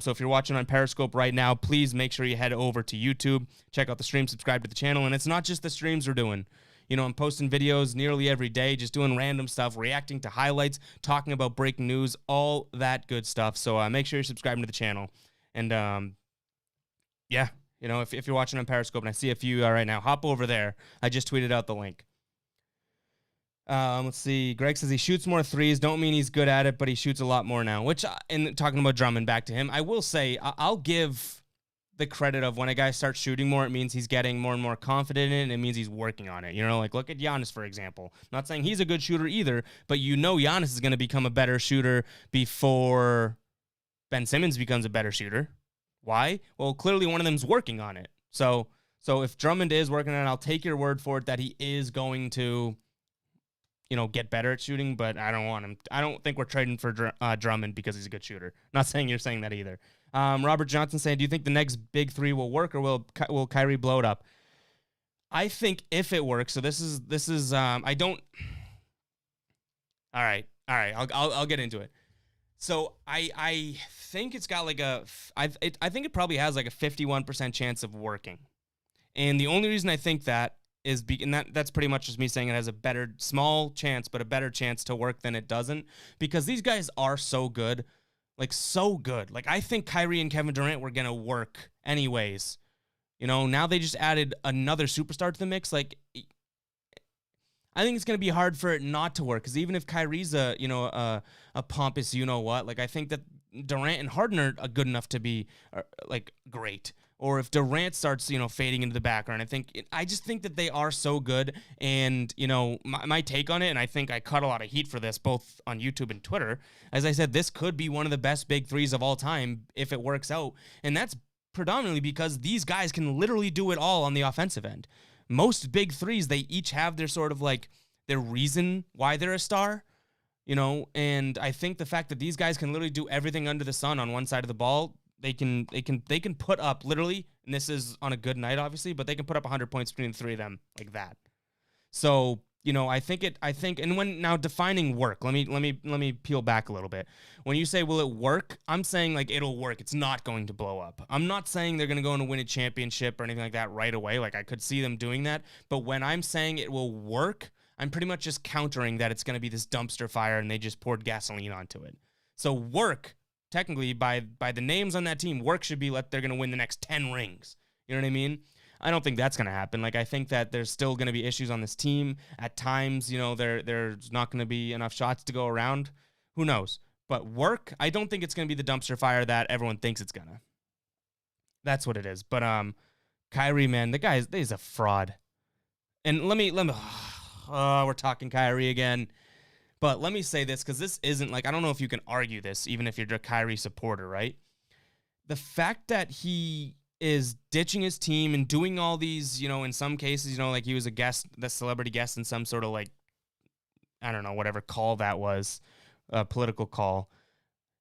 So if you're watching on Periscope right now, please make sure you head over to YouTube, check out the stream, subscribe to the channel. And it's not just the streams we're doing. I'm posting videos nearly every day, just doing random stuff, reacting to highlights, talking about breaking news, all that good stuff. So make sure you're subscribing to the channel. And, yeah, if you're watching on Periscope, and I see a few right now, hop over there. I just tweeted out the link. Let's see. Greg says he shoots more threes. Don't mean he's good at it, but he shoots a lot more now. Which, and talking about Drummond, back to him, I will say I'll give the credit of when a guy starts shooting more, it means he's getting more and more confident in it, and it means he's working on it. Like look at Giannis, for example. I'm not saying he's a good shooter either, but Giannis is going to become a better shooter before Ben Simmons becomes a better shooter. Why? Well, clearly one of them's working on it. So if Drummond is working on it, I'll take your word for it that he is going to, get better at shooting, but I don't want him. I don't think we're trading for Drummond because he's a good shooter. Not saying you're saying that either. Robert Johnson saying, do you think the next big three will work, or will Kyrie blow it up? I think if it works, so this is I don't. All right, I'll get into it. So I think it's got like I think it probably has like a 51% chance of working, and the only reason I think that is and that's pretty much just me saying it has a better small chance, but a better chance to work than it doesn't, because these guys are so good, like so good. Like I think Kyrie and Kevin Durant were gonna work anyways. You know, now they just added another superstar to the mix. Like, I think it's going to be hard for it not to work, because even if Kyrie's a pompous you-know-what, like, I think that Durant and Harden are good enough to be, like, great. Or if Durant starts, fading into the background, I just think that they are so good. And, my take on it, and I think I cut a lot of heat for this, both on YouTube and Twitter, as I said, this could be one of the best big threes of all time if it works out. And that's predominantly because these guys can literally do it all on the offensive end. Most big threes, they each have their sort of like their reason why they're a star, and I think the fact that these guys can literally do everything under the sun on one side of the ball, they can put up literally, and this is on a good night obviously, but they can put up 100 points between the three of them like that. So, I think, and when now defining work, let me peel back a little bit. When you say, will it work? I'm saying like it'll work. It's not going to blow up. I'm not saying they're going to go and win a championship or anything like that right away. Like I could see them doing that. But when I'm saying it will work, I'm pretty much just countering that it's going to be this dumpster fire and they just poured gasoline onto it. So work, technically by the names on that team, work should be they're going to win the next 10 rings. You know what I mean? I don't think that's going to happen. Like, I think that there's still going to be issues on this team. At times, there's not going to be enough shots to go around. Who knows? But work, I don't think it's going to be the dumpster fire that everyone thinks it's going to. That's what it is. But Kyrie, man, he's a fraud. And let me we're talking Kyrie again. But let me say this, because this isn't like, I don't know if you can argue this, even if you're a Kyrie supporter, right? The fact that he is ditching his team and doing all these, in some cases, like he was a guest, the celebrity guest in some sort of like, I don't know, whatever call that was, a political call.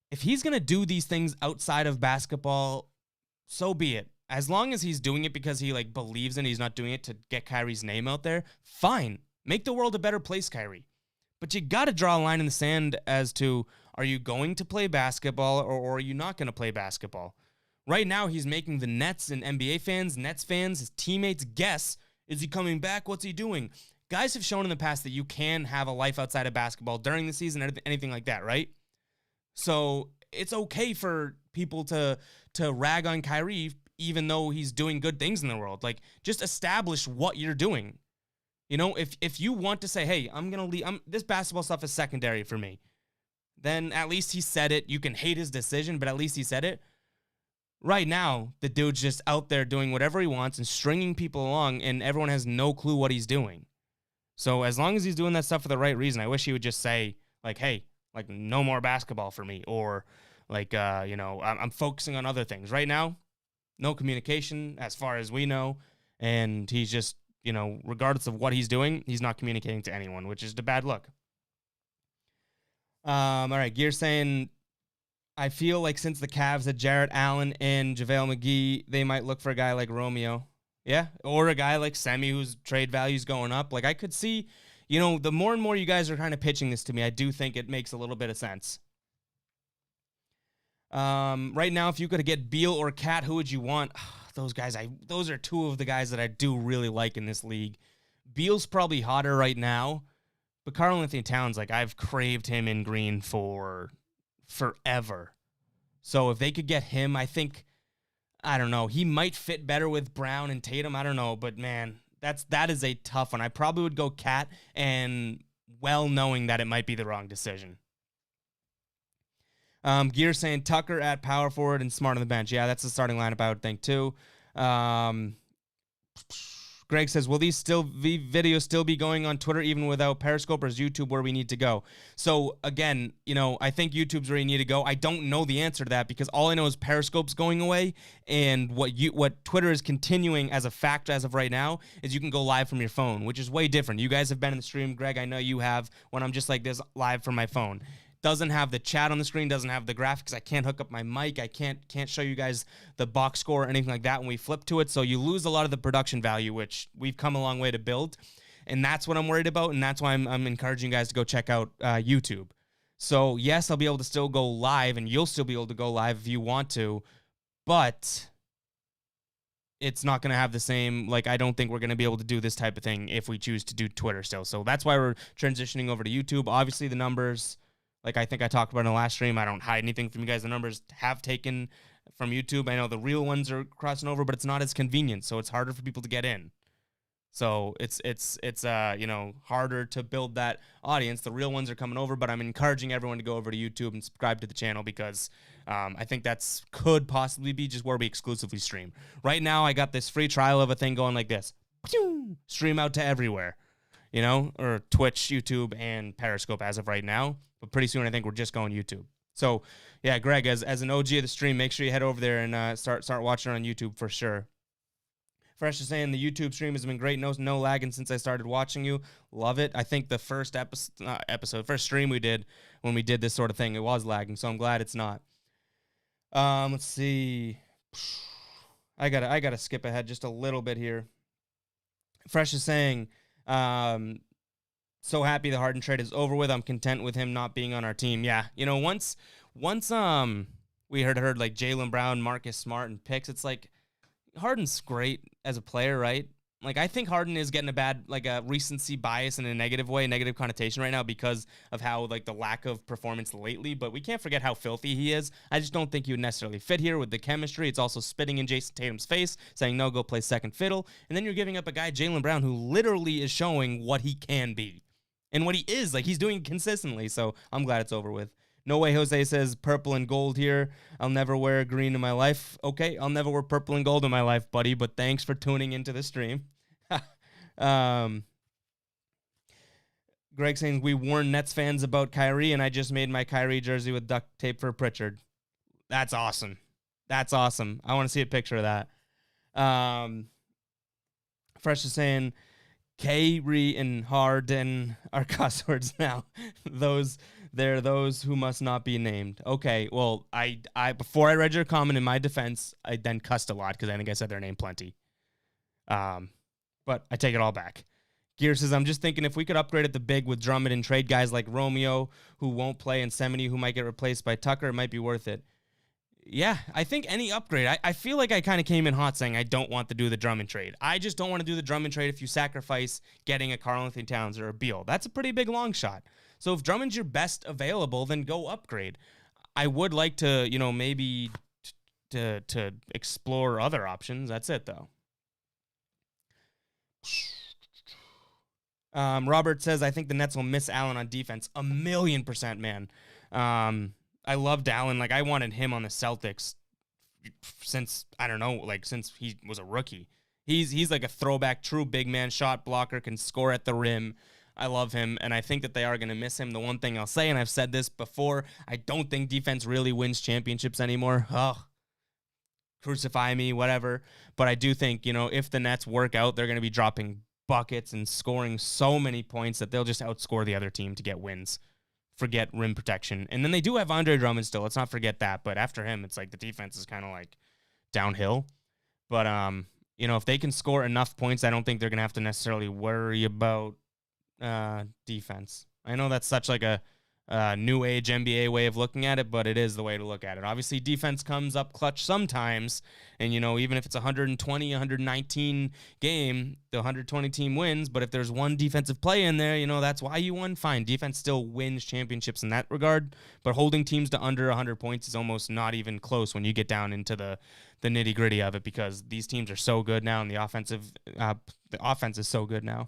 If he's going to do these things outside of basketball, so be it. As long as he's doing it because he like believes in it, he's not doing it to get Kyrie's name out there, fine. Make the world a better place, Kyrie. But you got to draw a line in the sand as to, are you going to play basketball or are you not going to play basketball? Right now, he's making the Nets and NBA fans, Nets fans, his teammates guess, is he coming back? What's he doing? Guys have shown in the past that you can have a life outside of basketball during the season, anything like that, right? So it's okay for people to rag on Kyrie, even though he's doing good things in the world. Like, just establish what you're doing. If you want to say, hey, I'm going to leave, this basketball stuff is secondary for me, then at least he said it. You can hate his decision, but at least he said it. Right now, the dude's just out there doing whatever he wants and stringing people along, and everyone has no clue what he's doing. So as long as he's doing that stuff for the right reason, I wish he would just say, like, hey, like, no more basketball for me, or like, I'm focusing on other things. Right now, no communication as far as we know, and he's just, regardless of what he's doing, he's not communicating to anyone, which is a bad look. All right, Gear saying, I feel like since the Cavs had Jarrett Allen and JaVale McGee, they might look for a guy like Romeo. Yeah, or a guy like Semi whose trade value's going up. Like, I could see, the more and more you guys are kind of pitching this to me, I do think it makes a little bit of sense. Right now, if you could get Beal or Cat, who would you want? Those guys, those are two of the guys that I do really like in this league. Beal's probably hotter right now, but Karl-Anthony Towns, like, I've craved him in green for forever. So if they could get him, I think, I don't know, he might fit better with Brown and Tatum. I don't know, but man, that is a tough one. I probably would go Cat, and well knowing that it might be the wrong decision. Gear saying Tucker at power forward and Smart on the bench. Yeah, that's the starting lineup I would think too. Greg says, will these videos still be going on Twitter even without Periscope, or is YouTube where we need to go? So again, I think YouTube's where you need to go. I don't know the answer to that, because all I know is Periscope's going away, and what Twitter is continuing as a fact as of right now is you can go live from your phone, which is way different. You guys have been in the stream, Greg. I know you have, when I'm just like this live from my phone. doesn't have the chat on the screen, doesn't have the graphics. I can't hook up my mic. I can't show you guys the box score or anything like that when we flip to it. So you lose a lot of the production value, which we've come a long way to build. And that's what I'm worried about. And that's why I'm encouraging you guys to go check out YouTube. So yes, I'll be able to still go live, and you'll still be able to go live if you want to, but it's not going to have the same, like, I don't think we're going to be able to do this type of thing if we choose to do Twitter still. So that's why we're transitioning over to YouTube. Obviously, the numbers, like I think I talked about in the last stream, I don't hide anything from you guys. The numbers have taken from YouTube. I know the real ones are crossing over, but it's not as convenient, so it's harder for people to get in. So it's harder to build that audience. The real ones are coming over, but I'm encouraging everyone to go over to YouTube and subscribe to the channel because I think that's could possibly be just where we exclusively stream. Right now, I got this free trial of a thing going like this. Stream out to everywhere, or Twitch, YouTube, and Periscope as of right now. But pretty soon, I think we're just going YouTube. So, yeah, Greg, as an OG of the stream, make sure you head over there and start watching on YouTube for sure. Fresh is saying the YouTube stream has been great. No lagging since I started watching you. Love it. I think the first first stream we did when we did this sort of thing, it was lagging, so I'm glad it's not. Let's see. I gotta skip ahead just a little bit here. Fresh is saying, so happy the Harden trade is over with. I'm content with him not being on our team. Yeah, once we heard like Jaylen Brown, Marcus Smart, and picks, it's like, Harden's great as a player, right? Like, I think Harden is getting a bad, like, a recency bias in a negative way, negative connotation right now because of how, like, the lack of performance lately, but we can't forget how filthy he is. I just don't think he would necessarily fit here with the chemistry. It's also spitting in Jason Tatum's face, saying, no, go play second fiddle, and then you're giving up a guy, Jaylen Brown, who literally is showing what he can be and what he is. Like, he's doing consistently, so I'm glad it's over with. No Way Jose says purple and gold here. I'll never wear green in my life. Okay, I'll never wear purple and gold in my life, buddy, but thanks for tuning into the stream. Greg saying, we warned Nets fans about Kyrie, and I just made my Kyrie jersey with duct tape for Pritchard. That's awesome. That's awesome. I want to see a picture of that. Fresh is saying, Kyrie and Harden are cuss words now. They're those who must not be named. Okay, well, I before I read your comment in my defense, I then cussed a lot because I think I said their name plenty. But I take it all back. Gear says, I'm just thinking if we could upgrade at the big with Drummond and trade guys like Romeo, who won't play, and Semeny, who might get replaced by Tucker, it might be worth it. Yeah, I think any upgrade. I feel like I kind of came in hot saying I don't want to do the Drummond trade. I just don't want to do the Drummond trade if you sacrifice getting a Karl-Anthony Towns or a Beal. That's a pretty big long shot. So if Drummond's your best available, then go upgrade. I would like to, maybe to explore other options. That's it, though. Robert says, I think the Nets will miss Allen on defense. 1,000,000%, man. I loved Allen. Like, I wanted him on the Celtics since, I don't know, like, since he was a rookie. He's like a throwback, true big man, shot blocker, can score at the rim. I love him, and I think that they are going to miss him. The one thing I'll say, and I've said this before, I don't think defense really wins championships anymore. Oh, crucify me, whatever. But I do think, if the Nets work out, they're going to be dropping buckets and scoring so many points that they'll just outscore the other team to get wins. Forget rim protection. And then they do have Andre Drummond still. Let's not forget that. But after him, it's like the defense is kind of like downhill. But, if they can score enough points, I don't think they're going to have to necessarily worry about defense. I know that's such like a new age NBA way of looking at it, but it is the way to look at it. Obviously, defense comes up clutch sometimes, and even if it's 120, 119 game, the 120 team wins, but if there's one defensive play in there, that's why you won. Fine, defense still wins championships in that regard, but holding teams to under 100 points is almost not even close when you get down into the nitty-gritty of it, because these teams are so good now, and the offense is so good now.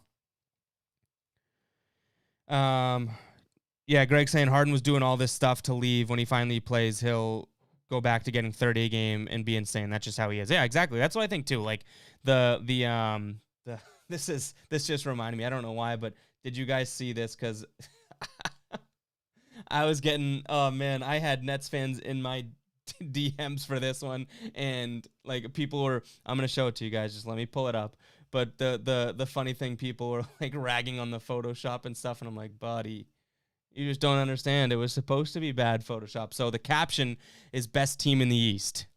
Yeah, Greg saying Harden was doing all this stuff to leave. When he finally plays, he'll go back to getting 30 a game and be insane. That's just how he is. Yeah, exactly. That's what I think too. Like this just reminded me. I don't know why, but did you guys see this? Because I was getting, oh man, I had Nets fans in my DMs for this one, and like people were. I'm gonna show it to you guys. Just let me pull it up. But the funny thing, people were like ragging on the Photoshop and stuff, and I'm like, buddy, You just don't understand. It was supposed to be bad Photoshop. So the caption is best team in the East.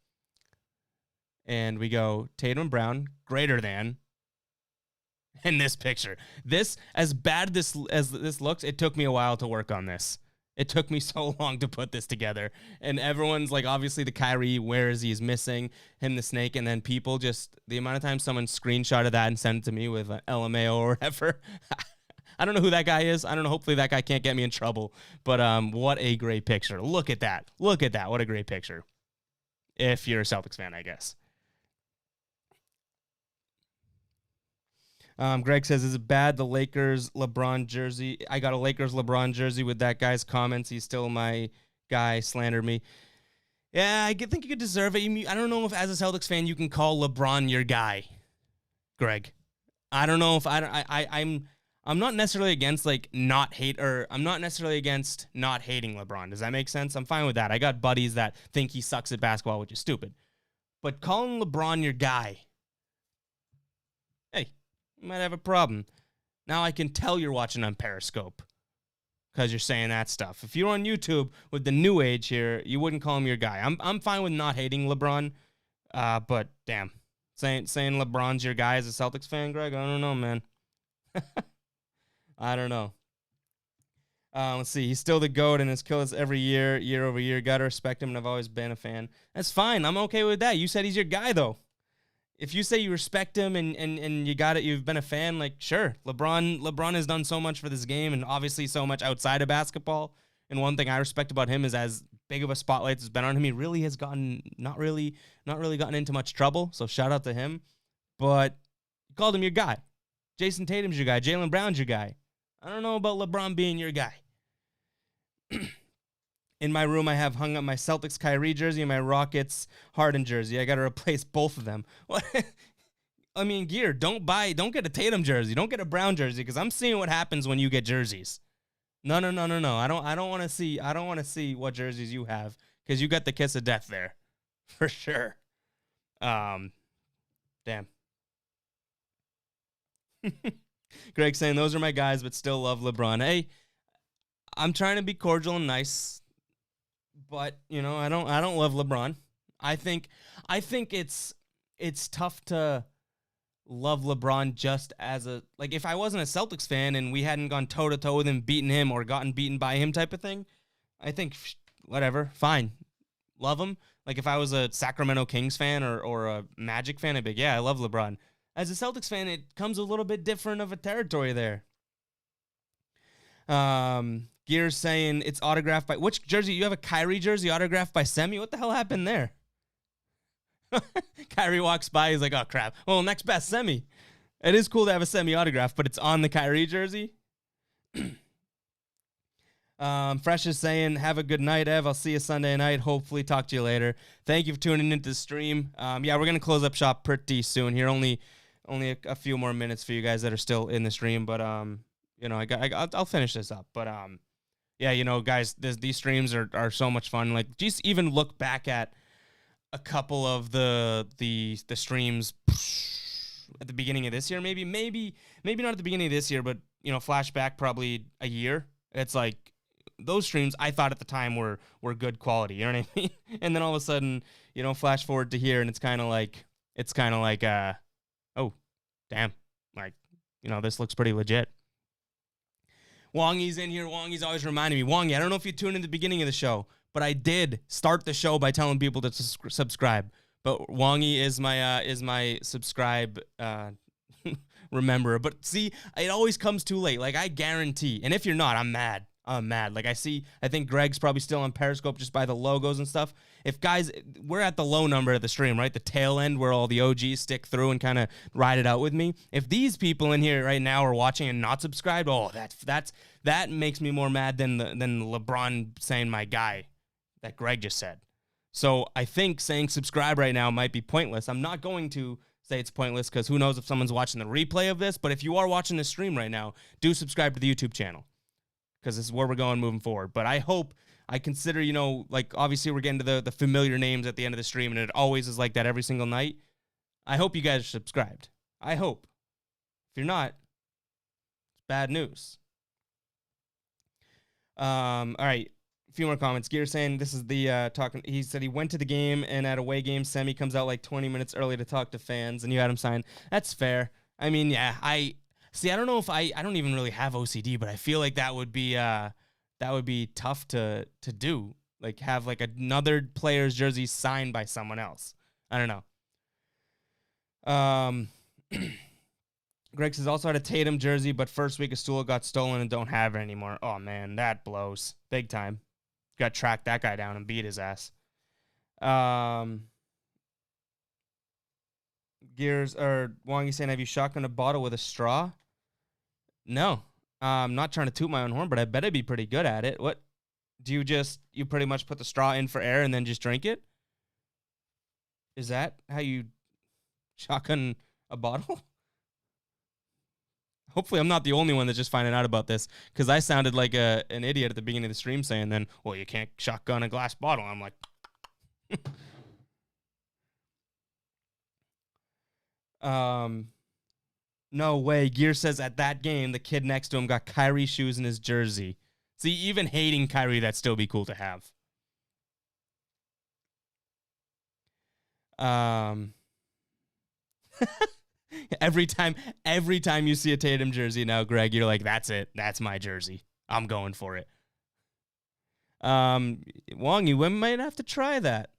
And we go Tatum and Brown greater than. In this picture, this as bad as this looks, it took me a while to work on this. It took me so long to put this together. And everyone's like, obviously the Kyrie, where is he? He's missing him, the snake. And then people just, the amount of time someone screenshotted that and sent it to me with an LMAO or whatever. I don't know who that guy is. I don't know. Hopefully that guy can't get me in trouble. But what a great picture. Look at that. Look at that. What a great picture. If you're a Celtics fan, I guess. Greg says, is it bad the Lakers LeBron jersey? I got a Lakers LeBron jersey with that guy's comments. He's still my guy, slandered me. Yeah, I think you could deserve it. I don't know if as a Celtics fan you can call LeBron your guy, Greg. I don't know if I'm not necessarily against I'm not necessarily against not hating LeBron. Does that make sense? I'm fine with that. I got buddies that think he sucks at basketball, which is stupid. But calling LeBron your guy, hey, you might have a problem. Now I can tell you're watching on Periscope because you're saying that stuff. If you're on YouTube with the new age here, you wouldn't call him your guy. I'm fine with not hating LeBron, but damn, saying LeBron's your guy as a Celtics fan, Greg, I don't know, man. I don't know. Let's see. He's still the GOAT and has killed us every year over year. Got to respect him, and I've always been a fan. That's fine. I'm okay with that. You said he's your guy, though. If you say you respect him and you got it, you've been a fan, like, sure. LeBron has done so much for this game and obviously so much outside of basketball. And one thing I respect about him is as big of a spotlight has been on him, he really has gotten not really gotten into much trouble. So shout out to him. But you called him your guy. Jason Tatum's your guy. Jaylen Brown's your guy. I don't know about LeBron being your guy. In my room, I have hung up my Celtics Kyrie jersey and my Rockets Harden jersey. I got to replace both of them. What? I mean, Gear, don't get a Tatum jersey. Don't get a Brown jersey because I'm seeing what happens when you get jerseys. No. I don't want to see what jerseys you have because you got the kiss of death there, for sure. Damn. Greg saying those are my guys, but still love LeBron. Hey, I'm trying to be cordial and nice. But, I don't love LeBron. I think it's tough to love LeBron just as if I wasn't a Celtics fan and we hadn't gone toe-to-toe with him, beaten him, or gotten beaten by him type of thing, I think, whatever, fine. Love him. Like, if I was a Sacramento Kings fan or a Magic fan, I'd be like, yeah, I love LeBron. As a Celtics fan, it comes a little bit different of a territory there. Gears saying it's autographed by which jersey? You have a Kyrie jersey autographed by Semi? What the hell happened there? Kyrie walks by. He's like, oh, crap. Well, next best, Semi. It is cool to have a Semi autograph, but it's on the Kyrie jersey. Fresh is saying, have a good night, Ev. I'll see you Sunday night. Hopefully talk to you later. Thank you for tuning into the stream. Yeah, we're going to close up shop pretty soon here. Only a few more minutes for you guys that are still in the stream, but I'll finish this up. But yeah, guys, these streams are so much fun. Like, just even look back at a couple of the streams at the beginning of this year, maybe not at the beginning of this year, but flashback probably a year. It's like those streams I thought at the time were good quality. You know what I mean? And then all of a sudden, flash forward to here, and it's kind of like oh, damn, like this looks pretty legit. Wongy's in here. Wongy's always reminding me. Wongy, I don't know if you tuned in at the beginning of the show, but I did start the show by telling people to subscribe. But Wongy is my subscribe remember. But see, it always comes too late. Like, I guarantee. And if you're not, I'm mad. Like, I think Greg's probably still on Periscope just by the logos and stuff. If guys, we're at the low number of the stream, right? The tail end where all the OGs stick through and kind of ride it out with me. If these people in here right now are watching and not subscribed, oh, that makes me more mad than LeBron saying my guy that Greg just said. So I think saying subscribe right now might be pointless. I'm not going to say it's pointless because who knows if someone's watching the replay of this. But if you are watching the stream right now, do subscribe to the YouTube channel because this is where we're going moving forward. But I consider, obviously we're getting to the familiar names at the end of the stream, and it always is like that every single night. I hope you guys are subscribed. I hope. If you're not, it's bad news. All right. A few more comments. Gear saying this is the talking. He said he went to the game and at away game, Semi comes out like 20 minutes early to talk to fans, and you had him sign. That's fair. I mean, yeah. I see. I don't know if I don't even really have OCD, but I feel like that would be tough to do. Like have like another player's jersey signed by someone else. I don't know. Greg says also had a Tatum jersey, but first week of school got stolen and don't have it anymore. Oh man, that blows big time. Got to track that guy down and beat his ass. Gears or Wongy saying, have you shotgun a bottle with a straw? No. I'm not trying to toot my own horn, but I bet I'd be pretty good at it. What? Do you pretty much put the straw in for air and then just drink it? Is that how you shotgun a bottle? Hopefully I'm not the only one that's just finding out about this, because I sounded like an idiot at the beginning of the stream saying then, well, you can't shotgun a glass bottle. I'm like, no way. Gear says at that game, the kid next to him got Kyrie shoes in his jersey. See, even hating Kyrie, that'd still be cool to have. Every time you see a Tatum jersey now, Greg, you're like, that's it. That's my jersey. I'm going for it. Wong, you might have to try that.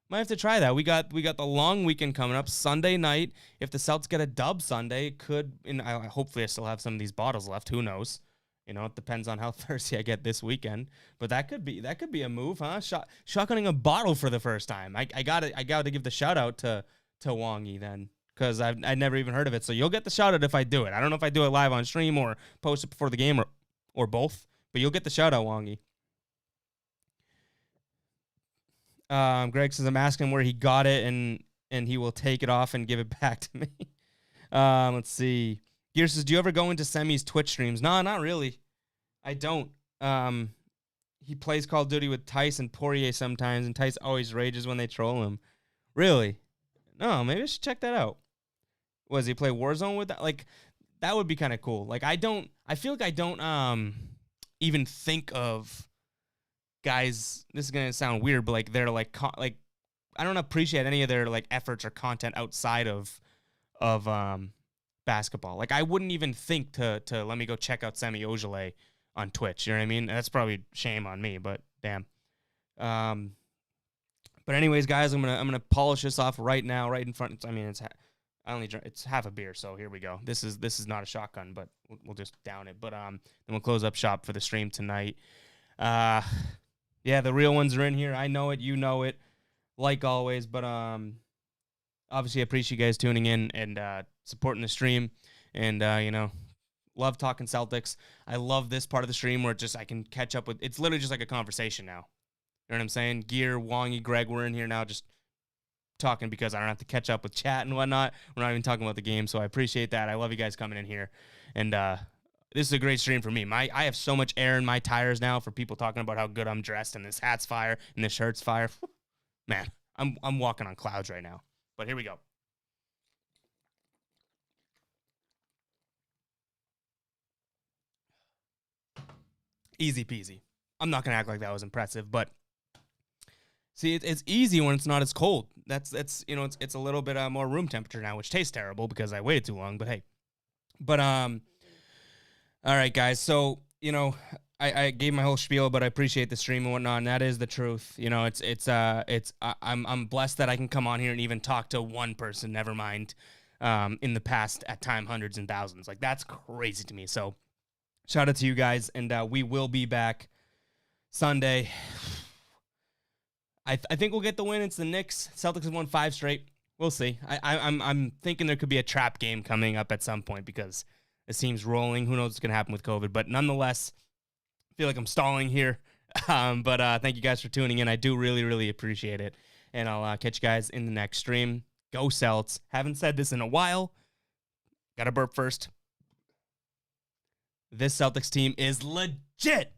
We got the long weekend coming up. Sunday night, if the Celtics get a dub Sunday, hopefully I still have some of these bottles left. Who knows? You know, it depends on how thirsty I get this weekend. But that could be a move, huh? Shotgunning a bottle for the first time. I got to give the shout out to Wongy then, because I'd never even heard of it. So you'll get the shout out if I do it. I don't know if I do it live on stream or post it before the game or both, but you'll get the shout out, Wongy. Greg says, I'm asking where he got it and he will take it off and give it back to me. Let's see. Gear says, do you ever go into Semi's Twitch streams? No, not really. I don't. He plays Call of Duty with Tice and Poirier sometimes, and Tice always rages when they troll him. Really? No, maybe I should check that out. Was he play Warzone with that? Like, that would be kind of cool. Like, I feel like I don't even think of guys. This is gonna sound weird, but like they're like I don't appreciate any of their like efforts or content outside of basketball. Like, I wouldn't even think to let me go check out Semi Ojeleye on Twitch. You know what I mean? That's probably shame on me, but damn. But anyways, guys, I'm gonna polish this off right now, right in front. I mean, it's half a beer, so here we go. This is not a shotgun, but we'll just down it. But then we'll close up shop for the stream tonight. Yeah, the real ones are in here. I know it, you know it, like always. But obviously, I appreciate you guys tuning in and supporting the stream, and love talking Celtics. I love this part of the stream where I can catch up with. It's literally just like a conversation now. You know what I'm saying? Gear, Wongy, Greg, we're in here now just talking because I don't have to catch up with chat and whatnot. We're not even talking about the game, so I appreciate that. I love you guys coming in here. And this is a great stream for me. I have so much air in my tires now for people talking about how good I'm dressed and this hat's fire and this shirt's fire. Man, I'm walking on clouds right now. But here we go. Easy peasy. I'm not going to act like that was impressive, but see, it's easy when it's not as cold. That's it's a little bit more room temperature now, which tastes terrible because I waited too long. But hey, all right, guys. So I gave my whole spiel, but I appreciate the stream and whatnot. And that is the truth. I'm blessed that I can come on here and even talk to one person. Never mind, in the past at time hundreds and thousands. Like, that's crazy to me. So shout out to you guys, and we will be back Sunday. I think we'll get the win. It's the Knicks. Celtics have won 5 straight. We'll see. I'm thinking there could be a trap game coming up at some point because it seems rolling. Who knows what's going to happen with COVID? But nonetheless, I feel like I'm stalling here. But thank you guys for tuning in. I do really, really appreciate it. And I'll catch you guys in the next stream. Go Celts. Haven't said this in a while. Got to burp first. This Celtics team is legit.